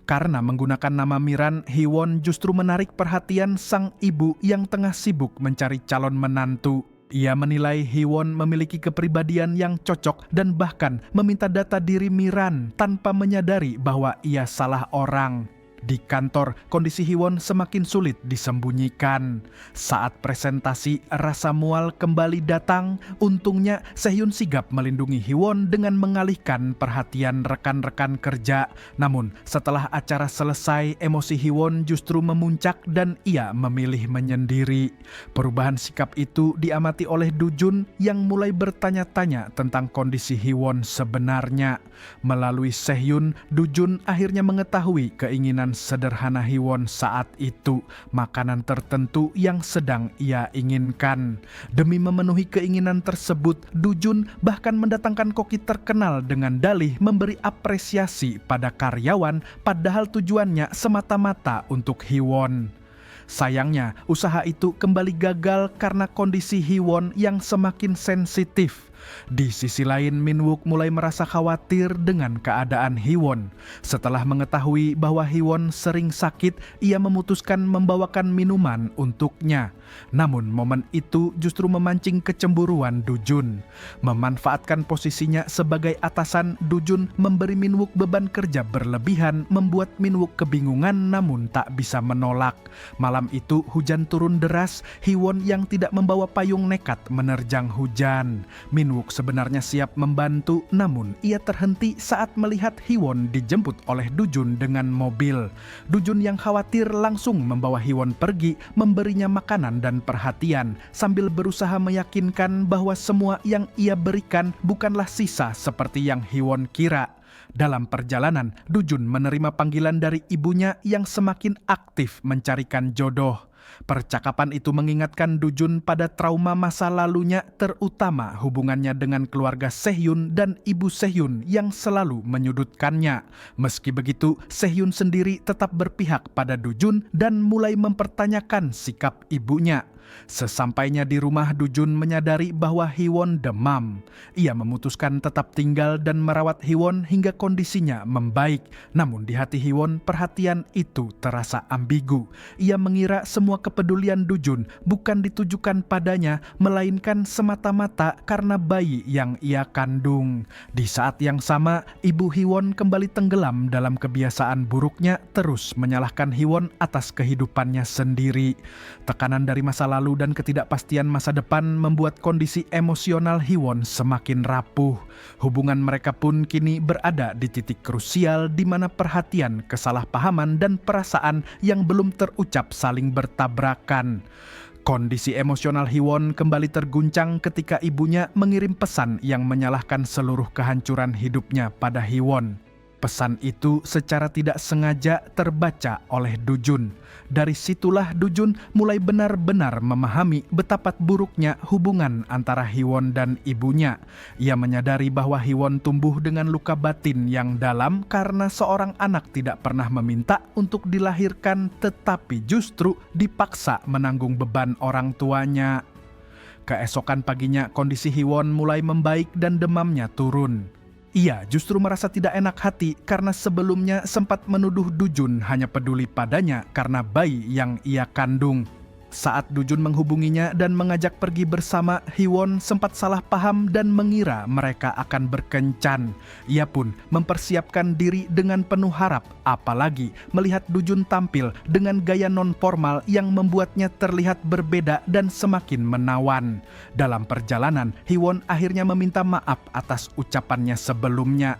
Karena menggunakan nama Miran, Hiwon justru menarik perhatian sang ibu yang tengah sibuk mencari calon menantu. Ia menilai Hiwon memiliki kepribadian yang cocok dan bahkan meminta data diri Miran tanpa menyadari bahwa ia salah orang. Di kantor, kondisi Hiwon semakin sulit disembunyikan. Saat presentasi, rasa mual kembali datang. Untungnya, Sehyun sigap melindungi Hiwon dengan mengalihkan perhatian rekan-rekan kerja. Namun, setelah acara selesai, emosi Hiwon justru memuncak dan ia memilih menyendiri. Perubahan sikap itu diamati oleh Dujun yang mulai bertanya-tanya tentang kondisi Hiwon sebenarnya. Melalui Sehyun, Dujun akhirnya mengetahui keinginan sederhana Hiwon saat itu, makanan tertentu yang sedang ia inginkan. Demi memenuhi keinginan tersebut, Dujun bahkan mendatangkan koki terkenal dengan dalih memberi apresiasi pada karyawan, padahal tujuannya semata-mata untuk Hiwon. Sayangnya, usaha itu kembali gagal karena kondisi Hiwon yang semakin sensitif. Di sisi lain, Minwook mulai merasa khawatir dengan keadaan Hiwon. Setelah mengetahui bahwa Hiwon sering sakit, ia memutuskan membawakan minuman untuknya. Namun momen itu justru memancing kecemburuan Dujun. Memanfaatkan posisinya sebagai atasan, Dujun memberi Minwook beban kerja berlebihan, membuat Minwook kebingungan namun tak bisa menolak. Malam itu hujan turun deras, Hiwon yang tidak membawa payung nekat menerjang hujan. Minwook sebenarnya siap membantu, namun ia terhenti saat melihat Hiwon dijemput oleh Dujun dengan mobil. Dujun yang khawatir langsung membawa Hiwon pergi, memberinya makanan dan perhatian, sambil berusaha meyakinkan bahwa semua yang ia berikan bukanlah sisa seperti yang Hiwon kira. Dalam perjalanan, Dujun menerima panggilan dari ibunya yang semakin aktif mencarikan jodoh. Percakapan itu mengingatkan Dujun pada trauma masa lalunya, terutama hubungannya dengan keluarga Sehyun dan ibu Sehyun yang selalu menyudutkannya. Meski begitu, Sehyun sendiri tetap berpihak pada Dujun dan mulai mempertanyakan sikap ibunya. Sesampainya di rumah, Dujun menyadari bahwa Hiwon demam. Ia memutuskan tetap tinggal dan merawat Hiwon hingga kondisinya membaik. Namun di hati Hiwon, perhatian itu terasa ambigu. Ia mengira semua kepedulian Dujun bukan ditujukan padanya, melainkan semata-mata karena bayi yang ia kandung. Di saat yang sama, ibu Hiwon kembali tenggelam dalam kebiasaan buruknya, terus menyalahkan Hiwon atas kehidupannya sendiri. Tekanan dari masa lalu dan ketidakpastian masa depan membuat kondisi emosional Hiwon semakin rapuh. Hubungan mereka pun kini berada di titik krusial di mana perhatian, kesalahpahaman, dan perasaan yang belum terucap saling bertabrakan. Kondisi emosional Hiwon kembali terguncang ketika ibunya mengirim pesan yang menyalahkan seluruh kehancuran hidupnya pada Hiwon. Pesan itu secara tidak sengaja terbaca oleh Dujun. Dari situlah Dujun mulai benar-benar memahami betapa buruknya hubungan antara Hiwon dan ibunya. Ia menyadari bahwa Hiwon tumbuh dengan luka batin yang dalam karena seorang anak tidak pernah meminta untuk dilahirkan, tetapi justru dipaksa menanggung beban orang tuanya. Keesokan paginya, kondisi Hiwon mulai membaik dan demamnya turun. Ia justru merasa tidak enak hati karena sebelumnya sempat menuduh Dujun hanya peduli padanya karena bayi yang ia kandung. Saat Dujun menghubunginya dan mengajak pergi bersama, Hiwon sempat salah paham dan mengira mereka akan berkencan. Ia pun mempersiapkan diri dengan penuh harap, apalagi melihat Dujun tampil dengan gaya non-formal yang membuatnya terlihat berbeda dan semakin menawan. Dalam perjalanan, Hiwon akhirnya meminta maaf atas ucapannya sebelumnya.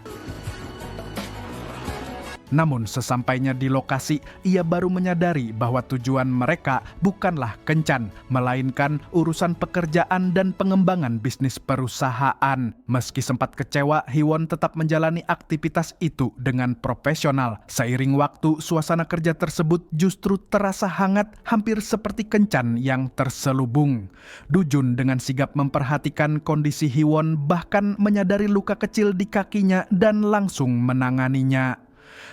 Namun sesampainya di lokasi, ia baru menyadari bahwa tujuan mereka bukanlah kencan, melainkan urusan pekerjaan dan pengembangan bisnis perusahaan. Meski sempat kecewa, Hee-won tetap menjalani aktivitas itu dengan profesional. Seiring waktu, suasana kerja tersebut justru terasa hangat, hampir seperti kencan yang terselubung. Do-jun dengan sigap memperhatikan kondisi Hee-won, bahkan menyadari luka kecil di kakinya dan langsung menanganinya.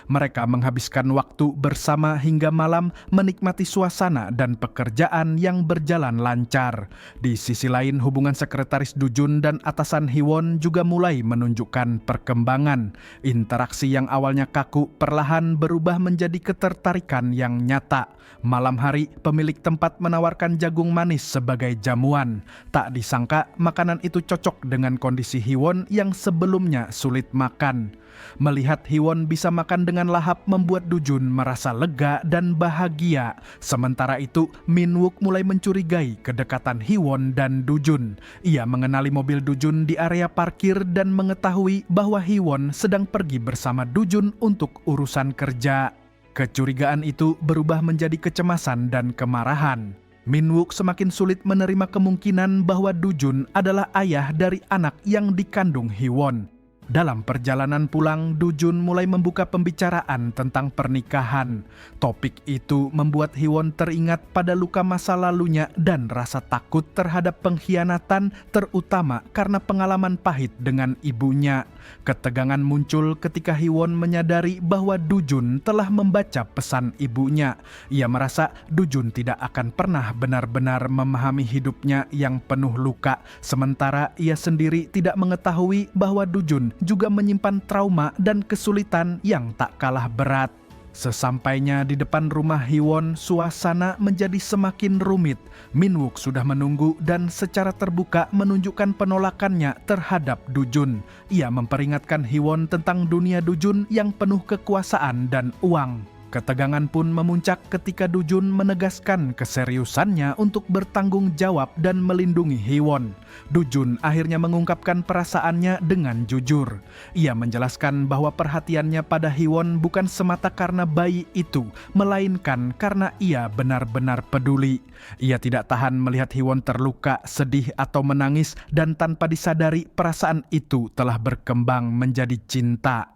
Mereka menghabiskan waktu bersama hingga malam, menikmati suasana dan pekerjaan yang berjalan lancar. Di sisi lain, hubungan sekretaris Do-jun dan atasan Hee-won juga mulai menunjukkan perkembangan. Interaksi yang awalnya kaku perlahan berubah menjadi ketertarikan yang nyata. Malam hari, pemilik tempat menawarkan jagung manis sebagai jamuan. Tak disangka, makanan itu cocok dengan kondisi Hee-won yang sebelumnya sulit makan. Melihat Hee-won bisa makan dengan lahap membuat Do-jun merasa lega dan bahagia. Sementara itu, Min-wook mulai mencurigai kedekatan Hee-won dan Do-jun. Ia mengenali mobil Do-jun di area parkir dan mengetahui bahwa Hee-won sedang pergi bersama Do-jun untuk urusan kerja. Kecurigaan itu berubah menjadi kecemasan dan kemarahan. Min-wook semakin sulit menerima kemungkinan bahwa Do-jun adalah ayah dari anak yang dikandung Hee-won. Dalam perjalanan pulang, Do-jun mulai membuka pembicaraan tentang pernikahan. Topik itu membuat Hee-won teringat pada luka masa lalunya dan rasa takut terhadap pengkhianatan, terutama karena pengalaman pahit dengan ibunya. Ketegangan muncul ketika Hee-won menyadari bahwa Do-jun telah membaca pesan ibunya. Ia merasa Do-jun tidak akan pernah benar-benar memahami hidupnya yang penuh luka, sementara ia sendiri tidak mengetahui bahwa Do-jun juga menyimpan trauma dan kesulitan yang tak kalah berat. Sesampainya di depan rumah Hee-won, suasana menjadi semakin rumit. Min-wook sudah menunggu dan secara terbuka menunjukkan penolakannya terhadap Do-jun. Ia memperingatkan Hee-won tentang dunia Do-jun yang penuh kekuasaan dan uang. Ketegangan pun memuncak ketika Do-jun menegaskan keseriusannya untuk bertanggung jawab dan melindungi Hee-won. Do-jun akhirnya mengungkapkan perasaannya dengan jujur. Ia menjelaskan bahwa perhatiannya pada Hee-won bukan semata karena bayi itu, melainkan karena ia benar-benar peduli. Ia tidak tahan melihat Hee-won terluka, sedih atau menangis, dan tanpa disadari perasaan itu telah berkembang menjadi cinta.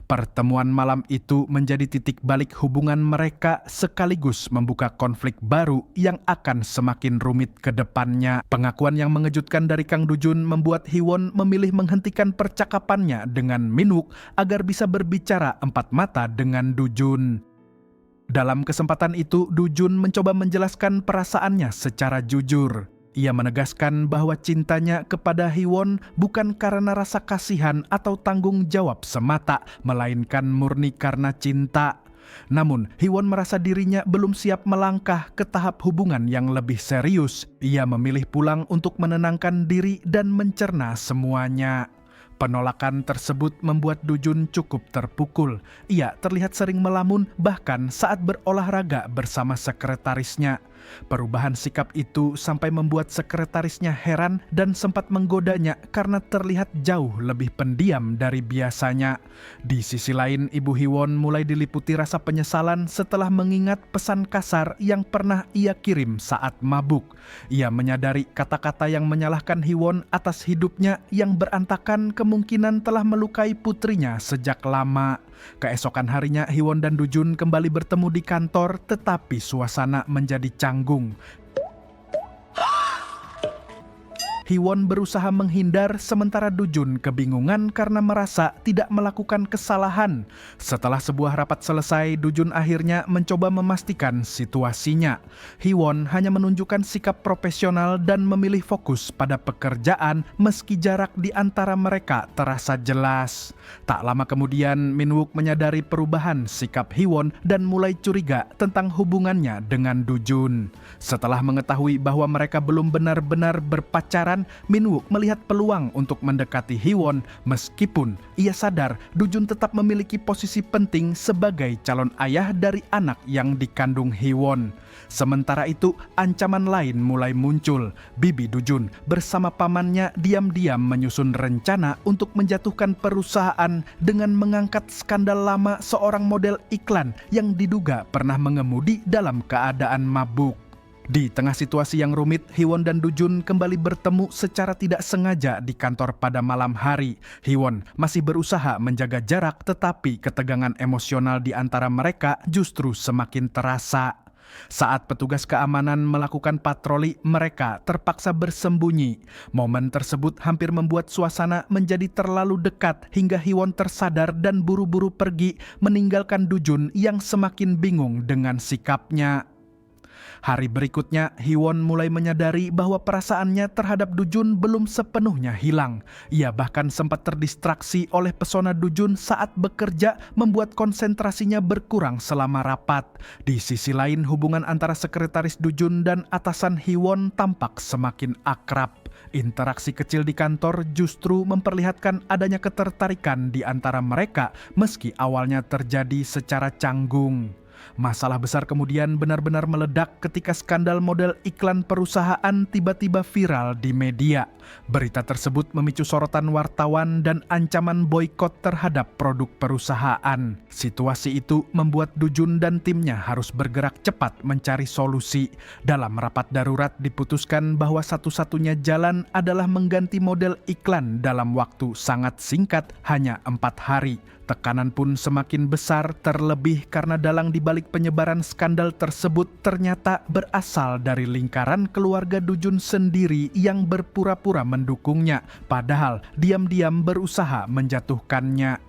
Pertemuan malam itu menjadi titik balik hubungan mereka, sekaligus membuka konflik baru yang akan semakin rumit ke depannya. Pengakuan yang mengejutkan dari Kang Do-jun membuat Hee-won memilih menghentikan percakapannya dengan Min-wook agar bisa berbicara empat mata dengan Do-jun. Dalam kesempatan itu, Do-jun mencoba menjelaskan perasaannya secara jujur. Ia menegaskan bahwa cintanya kepada Hee-won bukan karena rasa kasihan atau tanggung jawab semata, melainkan murni karena cinta. Namun, Hee-won merasa dirinya belum siap melangkah ke tahap hubungan yang lebih serius. Ia memilih pulang untuk menenangkan diri dan mencerna semuanya. Penolakan tersebut membuat Do-jun cukup terpukul. Ia terlihat sering melamun bahkan saat berolahraga bersama sekretarisnya. Perubahan sikap itu sampai membuat sekretarisnya heran dan sempat menggodanya karena terlihat jauh lebih pendiam dari biasanya. Di sisi lain, ibu Hee-won mulai diliputi rasa penyesalan setelah mengingat pesan kasar yang pernah ia kirim saat mabuk. Ia menyadari kata-kata yang menyalahkan Hee-won atas hidupnya yang berantakan kemungkinan telah melukai putrinya sejak lama. Keesokan harinya, Hee-won dan Do-jun kembali bertemu di kantor, tetapi suasana menjadi canggung. Hee-won berusaha menghindar sementara Do-jun kebingungan karena merasa tidak melakukan kesalahan. Setelah sebuah rapat selesai, Do-jun akhirnya mencoba memastikan situasinya. Hee-won hanya menunjukkan sikap profesional dan memilih fokus pada pekerjaan meski jarak di antara mereka terasa jelas. Tak lama kemudian, Min-wook menyadari perubahan sikap Hee-won dan mulai curiga tentang hubungannya dengan Do-jun. Setelah mengetahui bahwa mereka belum benar-benar berpacaran, diputuskan, Min-wook melihat peluang untuk mendekati Hee-won meskipun ia sadar Doo-jun tetap memiliki posisi penting sebagai calon ayah dari anak yang dikandung Hee-won. Sementara itu, ancaman lain mulai muncul. Bibi Doo-jun bersama pamannya diam-diam menyusun rencana untuk menjatuhkan perusahaan dengan mengangkat skandal lama seorang model iklan yang diduga pernah mengemudi dalam keadaan mabuk. Di tengah situasi yang rumit, Hee-won dan Doo-jun kembali bertemu secara tidak sengaja di kantor pada malam hari. Hee-won masih berusaha menjaga jarak, tetapi ketegangan emosional di antara mereka justru semakin terasa. Saat petugas keamanan melakukan patroli, mereka terpaksa bersembunyi. Momen tersebut hampir membuat suasana menjadi terlalu dekat hingga Hee-won tersadar dan buru-buru pergi meninggalkan Doo-jun yang semakin bingung dengan sikapnya. Hari berikutnya, Hee-won mulai menyadari bahwa perasaannya terhadap Doo-jun belum sepenuhnya hilang. Ia bahkan sempat terdistraksi oleh pesona Doo-jun saat bekerja, membuat konsentrasinya berkurang selama rapat. Di sisi lain, hubungan antara sekretaris Doo-jun dan atasan Hee-won tampak semakin akrab. Interaksi kecil di kantor justru memperlihatkan adanya ketertarikan di antara mereka meski awalnya terjadi secara canggung. Masalah besar kemudian benar-benar meledak ketika skandal model iklan perusahaan tiba-tiba viral di media. Berita tersebut memicu sorotan wartawan dan ancaman boikot terhadap produk perusahaan. Situasi itu membuat Doo-jun dan timnya harus bergerak cepat mencari solusi. Dalam rapat darurat diputuskan bahwa satu-satunya jalan adalah mengganti model iklan dalam waktu sangat singkat, hanya 4 hari. Tekanan pun semakin besar, terlebih karena dalang dibalik penyebaran skandal tersebut ternyata berasal dari lingkaran keluarga Doo-jun sendiri yang berpura-pura mendukungnya, padahal diam-diam berusaha menjatuhkannya.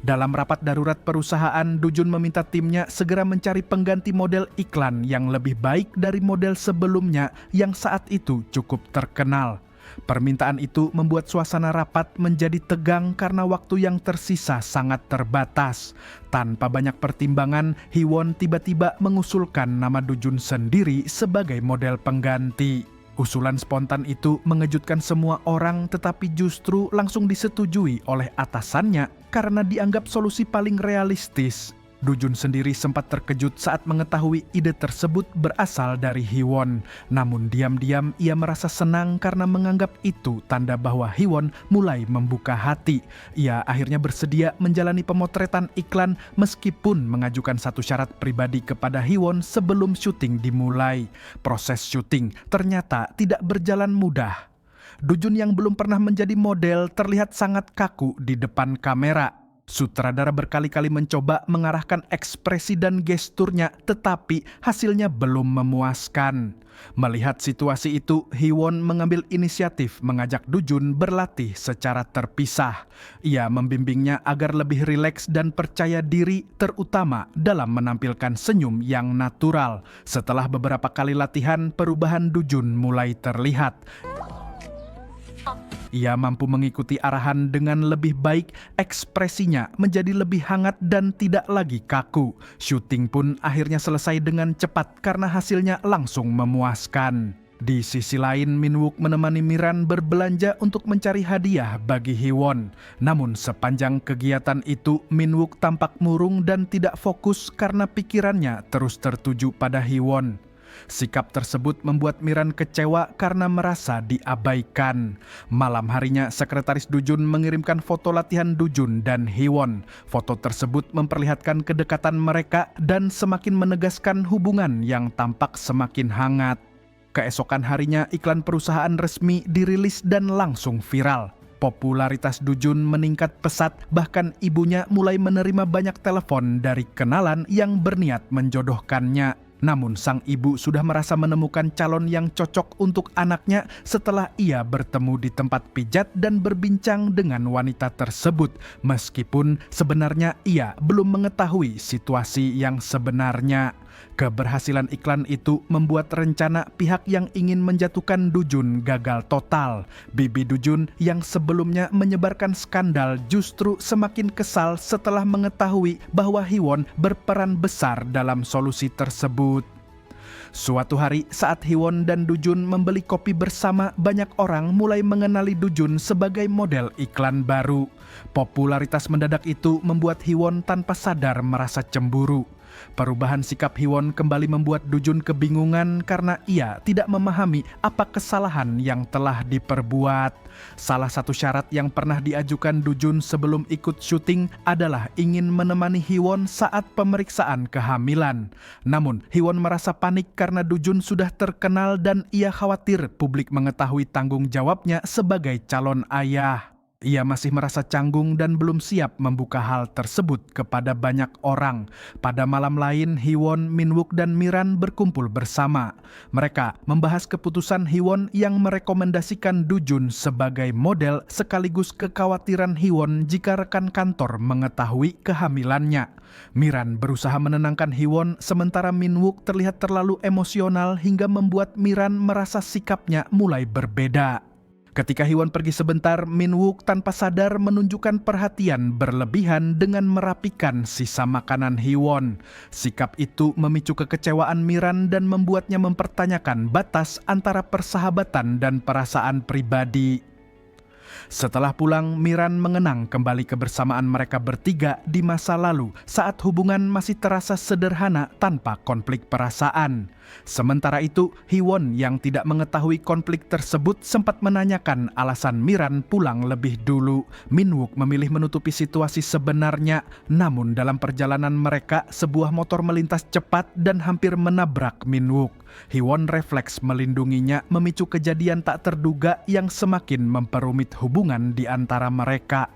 Dalam rapat darurat perusahaan, Doo-jun meminta timnya segera mencari pengganti model iklan yang lebih baik dari model sebelumnya yang saat itu cukup terkenal. Permintaan itu membuat suasana rapat menjadi tegang karena waktu yang tersisa sangat terbatas. Tanpa banyak pertimbangan, Hee-won tiba-tiba mengusulkan nama Doo-jun sendiri sebagai model pengganti. Usulan spontan itu mengejutkan semua orang, tetapi justru langsung disetujui oleh atasannya karena dianggap solusi paling realistis. Doo-jun sendiri sempat terkejut saat mengetahui ide tersebut berasal dari Hee-won. Namun diam-diam ia merasa senang karena menganggap itu tanda bahwa Hee-won mulai membuka hati. Ia akhirnya bersedia menjalani pemotretan iklan meskipun mengajukan satu syarat pribadi kepada Hee-won sebelum syuting dimulai. Proses syuting ternyata tidak berjalan mudah. Doo-jun yang belum pernah menjadi model terlihat sangat kaku di depan kamera. Sutradara berkali-kali mencoba mengarahkan ekspresi dan gesturnya, tetapi hasilnya belum memuaskan. Melihat situasi itu, Hee-won mengambil inisiatif mengajak Doo-jun berlatih secara terpisah. Ia membimbingnya agar lebih rileks dan percaya diri, terutama dalam menampilkan senyum yang natural. Setelah beberapa kali latihan, perubahan Doo-jun mulai terlihat. Ia mampu mengikuti arahan dengan lebih baik, ekspresinya menjadi lebih hangat dan tidak lagi kaku. Syuting pun akhirnya selesai dengan cepat karena hasilnya langsung memuaskan. Di sisi lain, Min-wook menemani Miran berbelanja untuk mencari hadiah bagi Hee-won. Namun sepanjang kegiatan itu, Min-wook tampak murung dan tidak fokus karena pikirannya terus tertuju pada Hee-won. Sikap tersebut membuat Miran kecewa karena merasa diabaikan. Malam harinya, sekretaris Doo-jun mengirimkan foto latihan Doo-jun dan Hee-won. Foto tersebut memperlihatkan kedekatan mereka dan semakin menegaskan hubungan yang tampak semakin hangat. Keesokan harinya, iklan perusahaan resmi dirilis dan langsung viral. Popularitas Doo-jun meningkat pesat, bahkan ibunya mulai menerima banyak telepon dari kenalan yang berniat menjodohkannya. Namun sang ibu sudah merasa menemukan calon yang cocok untuk anaknya setelah ia bertemu di tempat pijat dan berbincang dengan wanita tersebut, meskipun sebenarnya ia belum mengetahui situasi yang sebenarnya. Keberhasilan iklan itu membuat rencana pihak yang ingin menjatuhkan Doo-jun gagal total. Bibi Doo-jun yang sebelumnya menyebarkan skandal justru semakin kesal setelah mengetahui bahwa Hee-won berperan besar dalam solusi tersebut. Suatu hari saat Hiwon dan Dujun membeli kopi bersama, banyak orang mulai mengenali Dujun sebagai model iklan baru. Popularitas mendadak itu membuat Hiwon tanpa sadar merasa cemburu. Perubahan sikap Hiwon kembali membuat Dujun kebingungan karena ia tidak memahami apa kesalahan yang telah diperbuat. Salah satu syarat yang pernah diajukan Dujun sebelum ikut syuting adalah ingin menemani Hiwon saat pemeriksaan kehamilan. Namun Hiwon merasa panik karena Dujun sudah terkenal dan ia khawatir publik mengetahui tanggung jawabnya sebagai calon ayah. Ia masih merasa canggung dan belum siap membuka hal tersebut kepada banyak orang. Pada malam lain, Hiwon, Minwook, dan Miran berkumpul bersama. Mereka membahas keputusan Hiwon yang merekomendasikan Dujun sebagai model sekaligus kekhawatiran Hiwon jika rekan kantor mengetahui kehamilannya. Miran berusaha menenangkan Hiwon, sementara Minwook terlihat terlalu emosional hingga membuat Miran merasa sikapnya mulai berbeda. Ketika Hiwon pergi sebentar, Minwook tanpa sadar menunjukkan perhatian berlebihan dengan merapikan sisa makanan Hiwon. Sikap itu memicu kekecewaan Miran dan membuatnya mempertanyakan batas antara persahabatan dan perasaan pribadi. Setelah pulang, Miran mengenang kembali kebersamaan mereka bertiga di masa lalu saat hubungan masih terasa sederhana tanpa konflik perasaan. Sementara itu, Hiwon yang tidak mengetahui konflik tersebut sempat menanyakan alasan Miran pulang lebih dulu. Minwook memilih menutupi situasi sebenarnya, namun dalam perjalanan mereka, sebuah motor melintas cepat dan hampir menabrak Minwook. Hiwon refleks melindunginya, memicu kejadian tak terduga yang semakin memperumit hubungan di antara mereka.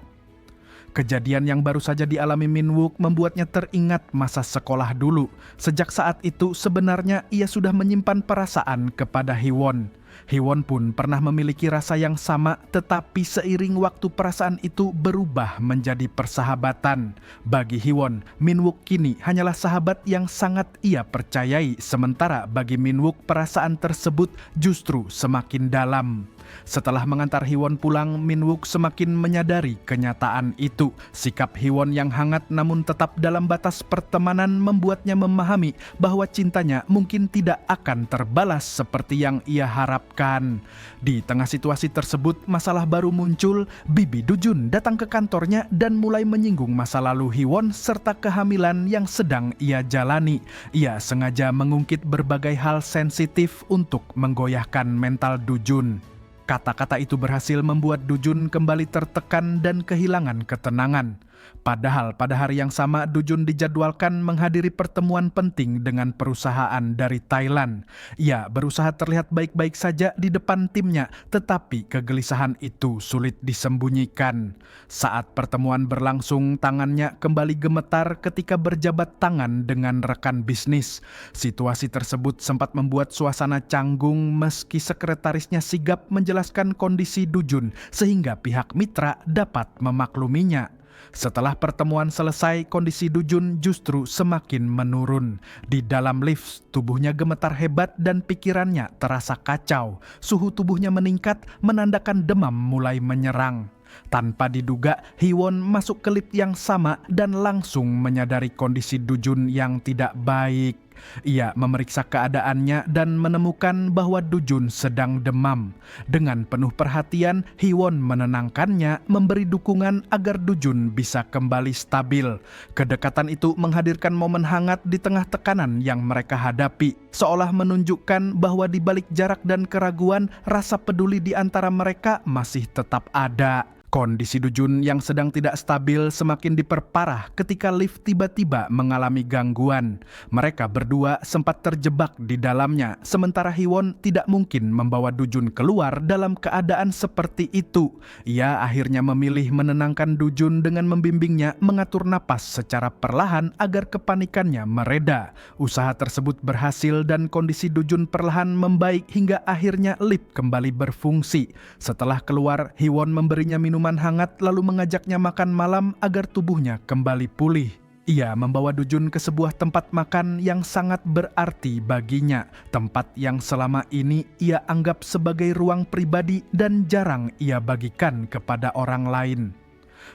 Kejadian yang baru saja dialami Minwook membuatnya teringat masa sekolah dulu. Sejak saat itu sebenarnya ia sudah menyimpan perasaan kepada Hiwon. Hiwon pun pernah memiliki rasa yang sama, tetapi seiring waktu perasaan itu berubah menjadi persahabatan. Bagi Hiwon, Minwook kini hanyalah sahabat yang sangat ia percayai, sementara bagi Minwook perasaan tersebut justru semakin dalam. Setelah mengantar Hiwon pulang, Minwook semakin menyadari kenyataan itu. Sikap Hiwon yang hangat namun tetap dalam batas pertemanan membuatnya memahami bahwa cintanya mungkin tidak akan terbalas seperti yang ia harapkan. Di tengah situasi tersebut, masalah baru muncul. Bibi Dujun datang ke kantornya dan mulai menyinggung masa lalu Hiwon serta kehamilan yang sedang ia jalani. Ia sengaja mengungkit berbagai hal sensitif untuk menggoyahkan mental Dujun. Kata-kata itu berhasil membuat Dujun kembali tertekan dan kehilangan ketenangan. Padahal pada hari yang sama Dujun dijadwalkan menghadiri pertemuan penting dengan perusahaan dari Thailand. Ia berusaha terlihat baik-baik saja di depan timnya, tetapi kegelisahan itu sulit disembunyikan. Saat pertemuan berlangsung, tangannya kembali gemetar ketika berjabat tangan dengan rekan bisnis. Situasi tersebut sempat membuat suasana canggung meski sekretarisnya sigap menjelaskan kondisi Dujun sehingga pihak mitra dapat memakluminya. Setelah pertemuan selesai, kondisi Dujun justru semakin menurun. Di dalam lift, tubuhnya gemetar hebat dan pikirannya terasa kacau. Suhu tubuhnya meningkat, menandakan demam mulai menyerang. Tanpa diduga, Hiwon masuk ke lift yang sama dan langsung menyadari kondisi Dujun yang tidak baik. Ia memeriksa keadaannya dan menemukan bahwa Dujun sedang demam. Dengan penuh perhatian, Hiwon menenangkannya, memberi dukungan agar Dujun bisa kembali stabil. Kedekatan itu menghadirkan momen hangat di tengah tekanan yang mereka hadapi, seolah menunjukkan bahwa di balik jarak dan keraguan, rasa peduli di antara mereka masih tetap ada. Kondisi Dujun yang sedang tidak stabil semakin diperparah ketika lift tiba-tiba mengalami gangguan. Mereka berdua sempat terjebak di dalamnya, sementara Hiwon tidak mungkin membawa Dujun keluar dalam keadaan seperti itu. Ia akhirnya memilih menenangkan Dujun dengan membimbingnya mengatur napas secara perlahan agar kepanikannya mereda. Usaha tersebut berhasil dan kondisi Dujun perlahan membaik hingga akhirnya lift kembali berfungsi. Setelah keluar, Hiwon memberinya minuman hangat lalu mengajaknya makan malam agar tubuhnya kembali pulih. Ia membawa Dujun ke sebuah tempat makan yang sangat berarti baginya, tempat yang selama ini ia anggap sebagai ruang pribadi dan jarang ia bagikan kepada orang lain.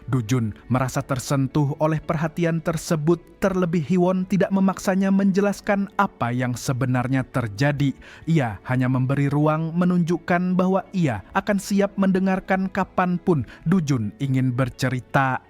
Dujun merasa tersentuh oleh perhatian tersebut, terlebih Hiwon tidak memaksanya menjelaskan apa yang sebenarnya terjadi. Ia hanya memberi ruang menunjukkan bahwa ia akan siap mendengarkan kapanpun Dujun ingin bercerita.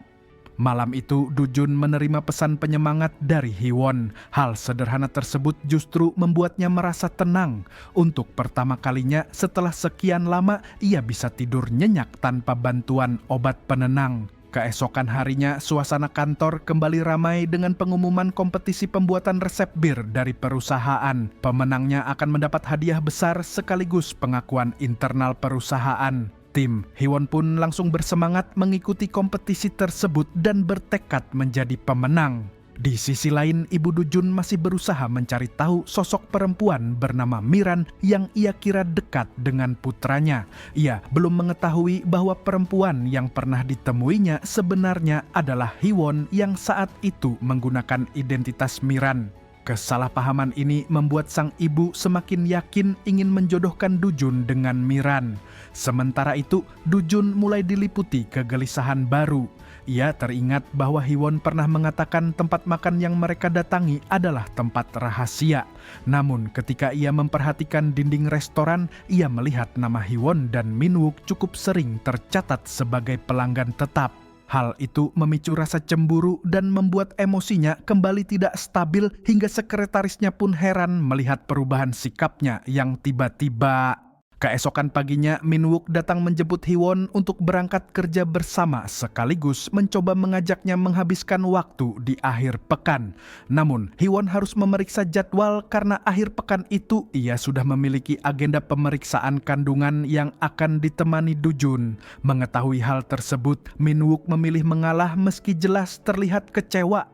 Malam itu Dujun menerima pesan penyemangat dari Hiwon. Hal sederhana tersebut justru membuatnya merasa tenang. Untuk pertama kalinya setelah sekian lama ia bisa tidur nyenyak tanpa bantuan obat penenang. Keesokan harinya suasana kantor kembali ramai dengan pengumuman kompetisi pembuatan resep bir dari perusahaan. Pemenangnya akan mendapat hadiah besar sekaligus pengakuan internal perusahaan. Tim Hiwon pun langsung bersemangat mengikuti kompetisi tersebut dan bertekad menjadi pemenang. Di sisi lain, Ibu Dujun masih berusaha mencari tahu sosok perempuan bernama Miran yang ia kira dekat dengan putranya. Ia belum mengetahui bahwa perempuan yang pernah ditemuinya sebenarnya adalah Hiwon yang saat itu menggunakan identitas Miran. Kesalahpahaman ini membuat sang ibu semakin yakin ingin menjodohkan Dujun dengan Miran. Sementara itu, Dujun mulai diliputi kegelisahan baru. Ia teringat bahwa Hiwon pernah mengatakan tempat makan yang mereka datangi adalah tempat rahasia. Namun ketika ia memperhatikan dinding restoran, ia melihat nama Hiwon dan Minwook cukup sering tercatat sebagai pelanggan tetap. Hal itu memicu rasa cemburu dan membuat emosinya kembali tidak stabil hingga sekretarisnya pun heran melihat perubahan sikapnya yang tiba-tiba. Keesokan paginya, Minwook datang menjemput Hiwon untuk berangkat kerja bersama sekaligus mencoba mengajaknya menghabiskan waktu di akhir pekan. Namun, Hiwon harus memeriksa jadwal karena akhir pekan itu ia sudah memiliki agenda pemeriksaan kandungan yang akan ditemani Dujun. Mengetahui hal tersebut, Minwook memilih mengalah meski jelas terlihat kecewa.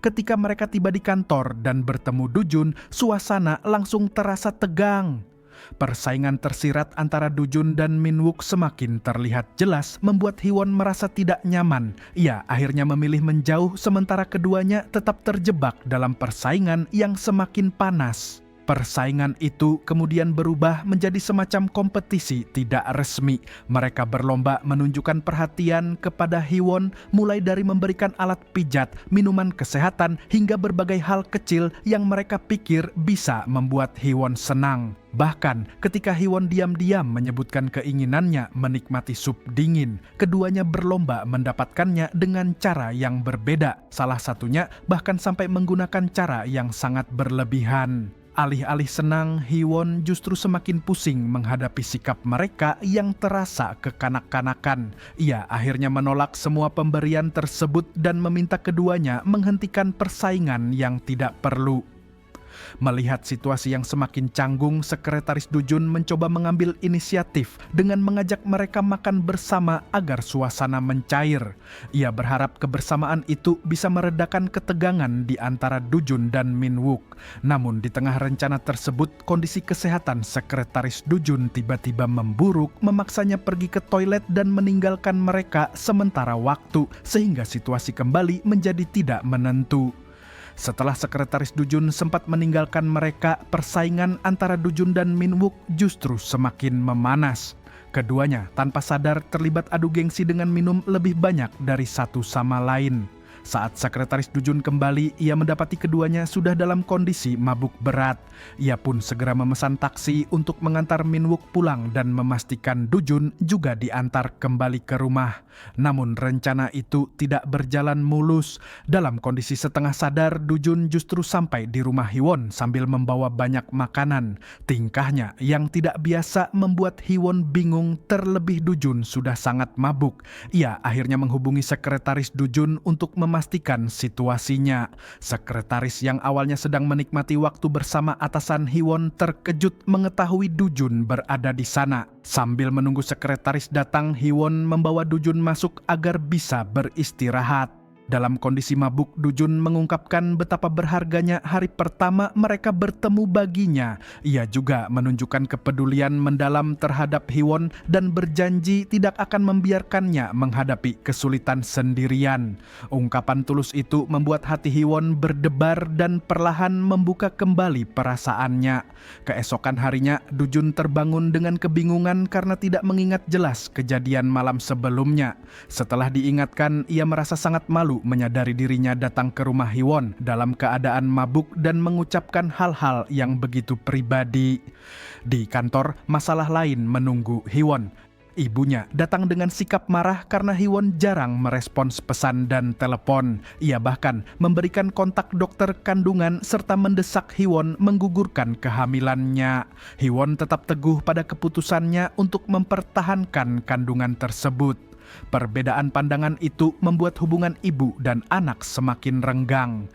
Ketika mereka tiba di kantor dan bertemu Dujun, suasana langsung terasa tegang. Persaingan tersirat antara Dujun dan Minwook semakin terlihat jelas membuat Hiwon merasa tidak nyaman. Ia akhirnya memilih menjauh sementara keduanya tetap terjebak dalam persaingan yang semakin panas. Persaingan itu kemudian berubah menjadi semacam kompetisi tidak resmi. Mereka berlomba menunjukkan perhatian kepada Hiwon, mulai dari memberikan alat pijat, minuman kesehatan, hingga berbagai hal kecil yang mereka pikir bisa membuat Hiwon senang. Bahkan ketika Hiwon diam-diam menyebutkan keinginannya menikmati sup dingin, keduanya berlomba mendapatkannya dengan cara yang berbeda. Salah satunya bahkan sampai menggunakan cara yang sangat berlebihan. Alih-alih senang, Hiwon justru semakin pusing menghadapi sikap mereka yang terasa kekanak-kanakan. Ia akhirnya menolak semua pemberian tersebut dan meminta keduanya menghentikan persaingan yang tidak perlu. Melihat situasi yang semakin canggung, sekretaris Dujun mencoba mengambil inisiatif dengan mengajak mereka makan bersama agar suasana mencair. Ia berharap kebersamaan itu bisa meredakan ketegangan di antara Dujun dan Minwook. Namun di tengah rencana tersebut, kondisi kesehatan sekretaris Dujun tiba-tiba memburuk, memaksanya pergi ke toilet dan meninggalkan mereka sementara waktu, sehingga situasi kembali menjadi tidak menentu. Setelah sekretaris Dujun sempat meninggalkan mereka, persaingan antara Dujun dan Minwook justru semakin memanas. Keduanya tanpa sadar terlibat adu gengsi dengan minum lebih banyak dari satu sama lain. Saat sekretaris Dujun kembali, ia mendapati keduanya sudah dalam kondisi mabuk berat. Ia pun segera memesan taksi untuk mengantar Minwook pulang dan memastikan Dujun juga diantar kembali ke rumah. Namun rencana itu tidak berjalan mulus. Dalam kondisi setengah sadar, Dujun justru sampai di rumah Hiwon sambil membawa banyak makanan. Tingkahnya yang tidak biasa membuat Hiwon bingung, terlebih Dujun sudah sangat mabuk. Ia akhirnya menghubungi sekretaris Dujun untuk memastikan situasinya. Sekretaris yang awalnya sedang menikmati waktu bersama atasan Hiwon terkejut mengetahui Dujun berada di sana. Sambil menunggu sekretaris datang, Hiwon membawa Dujun masuk agar bisa beristirahat. Dalam kondisi mabuk, Dujun mengungkapkan betapa berharganya hari pertama mereka bertemu baginya. Ia juga menunjukkan kepedulian mendalam terhadap Hiwon dan berjanji tidak akan membiarkannya menghadapi kesulitan sendirian. Ungkapan tulus itu membuat hati Hiwon berdebar dan perlahan membuka kembali perasaannya. Keesokan harinya, Dujun terbangun dengan kebingungan karena tidak mengingat jelas kejadian malam sebelumnya. Setelah diingatkan, ia merasa sangat malu menyadari dirinya datang ke rumah Hiwon dalam keadaan mabuk dan mengucapkan hal-hal yang begitu pribadi. Di kantor, masalah lain menunggu Hiwon. Ibunya datang dengan sikap marah karena Hiwon jarang merespons pesan dan telepon. Ia bahkan memberikan kontak dokter kandungan serta mendesak Hiwon menggugurkan kehamilannya. Hiwon tetap teguh pada keputusannya untuk mempertahankan kandungan tersebut. Perbedaan pandangan itu membuat hubungan ibu dan anak semakin renggang.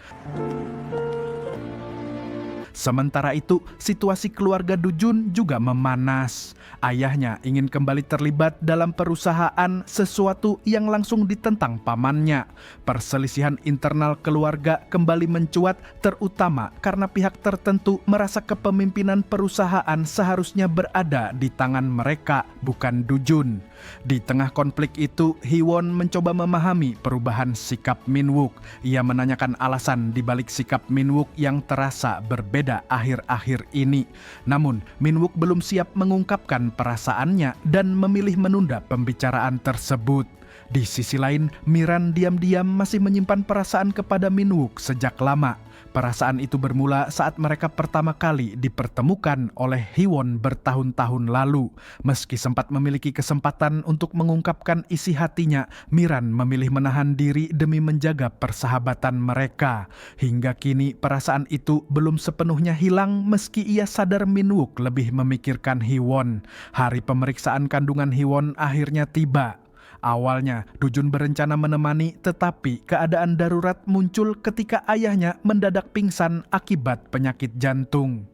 Sementara itu, situasi keluarga Dujun juga memanas. Ayahnya ingin kembali terlibat dalam perusahaan, sesuatu yang langsung ditentang pamannya. Perselisihan internal keluarga kembali mencuat, terutama karena pihak tertentu merasa kepemimpinan perusahaan seharusnya berada di tangan mereka, bukan Dujun. Di tengah konflik itu, Hiwon mencoba memahami perubahan sikap Minwook. Ia menanyakan alasan di balik sikap Minwook yang terasa berbeda akhir-akhir ini. Namun, Minwook belum siap mengungkapkan perasaannya dan memilih menunda pembicaraan tersebut. Di sisi lain, Miran diam-diam masih menyimpan perasaan kepada Minwook sejak lama. Perasaan itu bermula saat mereka pertama kali dipertemukan oleh Hiwon bertahun-tahun lalu. Meski sempat memiliki kesempatan untuk mengungkapkan isi hatinya, Miran memilih menahan diri demi menjaga persahabatan mereka. Hingga kini perasaan itu belum sepenuhnya hilang meski ia sadar Minwook lebih memikirkan Hiwon. Hari pemeriksaan kandungan Hiwon akhirnya tiba. Awalnya, Dujun berencana menemani, tetapi keadaan darurat muncul ketika ayahnya mendadak pingsan akibat penyakit jantung.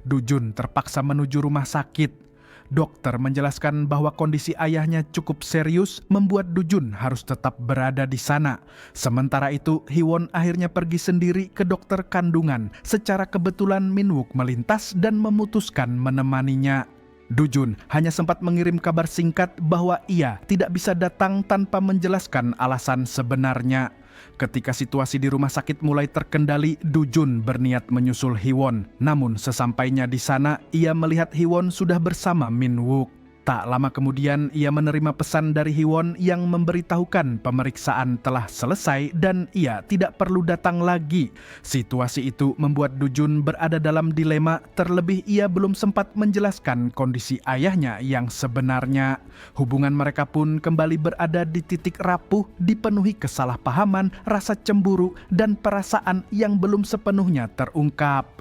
Dujun terpaksa menuju rumah sakit. Dokter menjelaskan bahwa kondisi ayahnya cukup serius, membuat Dujun harus tetap berada di sana. Sementara itu, Hiwon akhirnya pergi sendiri ke dokter kandungan. Secara kebetulan Minwook melintas dan memutuskan menemaninya. Dujun hanya sempat mengirim kabar singkat bahwa ia tidak bisa datang tanpa menjelaskan alasan sebenarnya. Ketika situasi di rumah sakit mulai terkendali, Dujun berniat menyusul Hiwon. Namun sesampainya di sana, ia melihat Hiwon sudah bersama Minwook. Tak lama kemudian, ia menerima pesan dari Hiwon yang memberitahukan pemeriksaan telah selesai dan ia tidak perlu datang lagi. Situasi itu membuat Dujun berada dalam dilema, terlebih ia belum sempat menjelaskan kondisi ayahnya yang sebenarnya. Hubungan mereka pun kembali berada di titik rapuh, dipenuhi kesalahpahaman, rasa cemburu, dan perasaan yang belum sepenuhnya terungkap.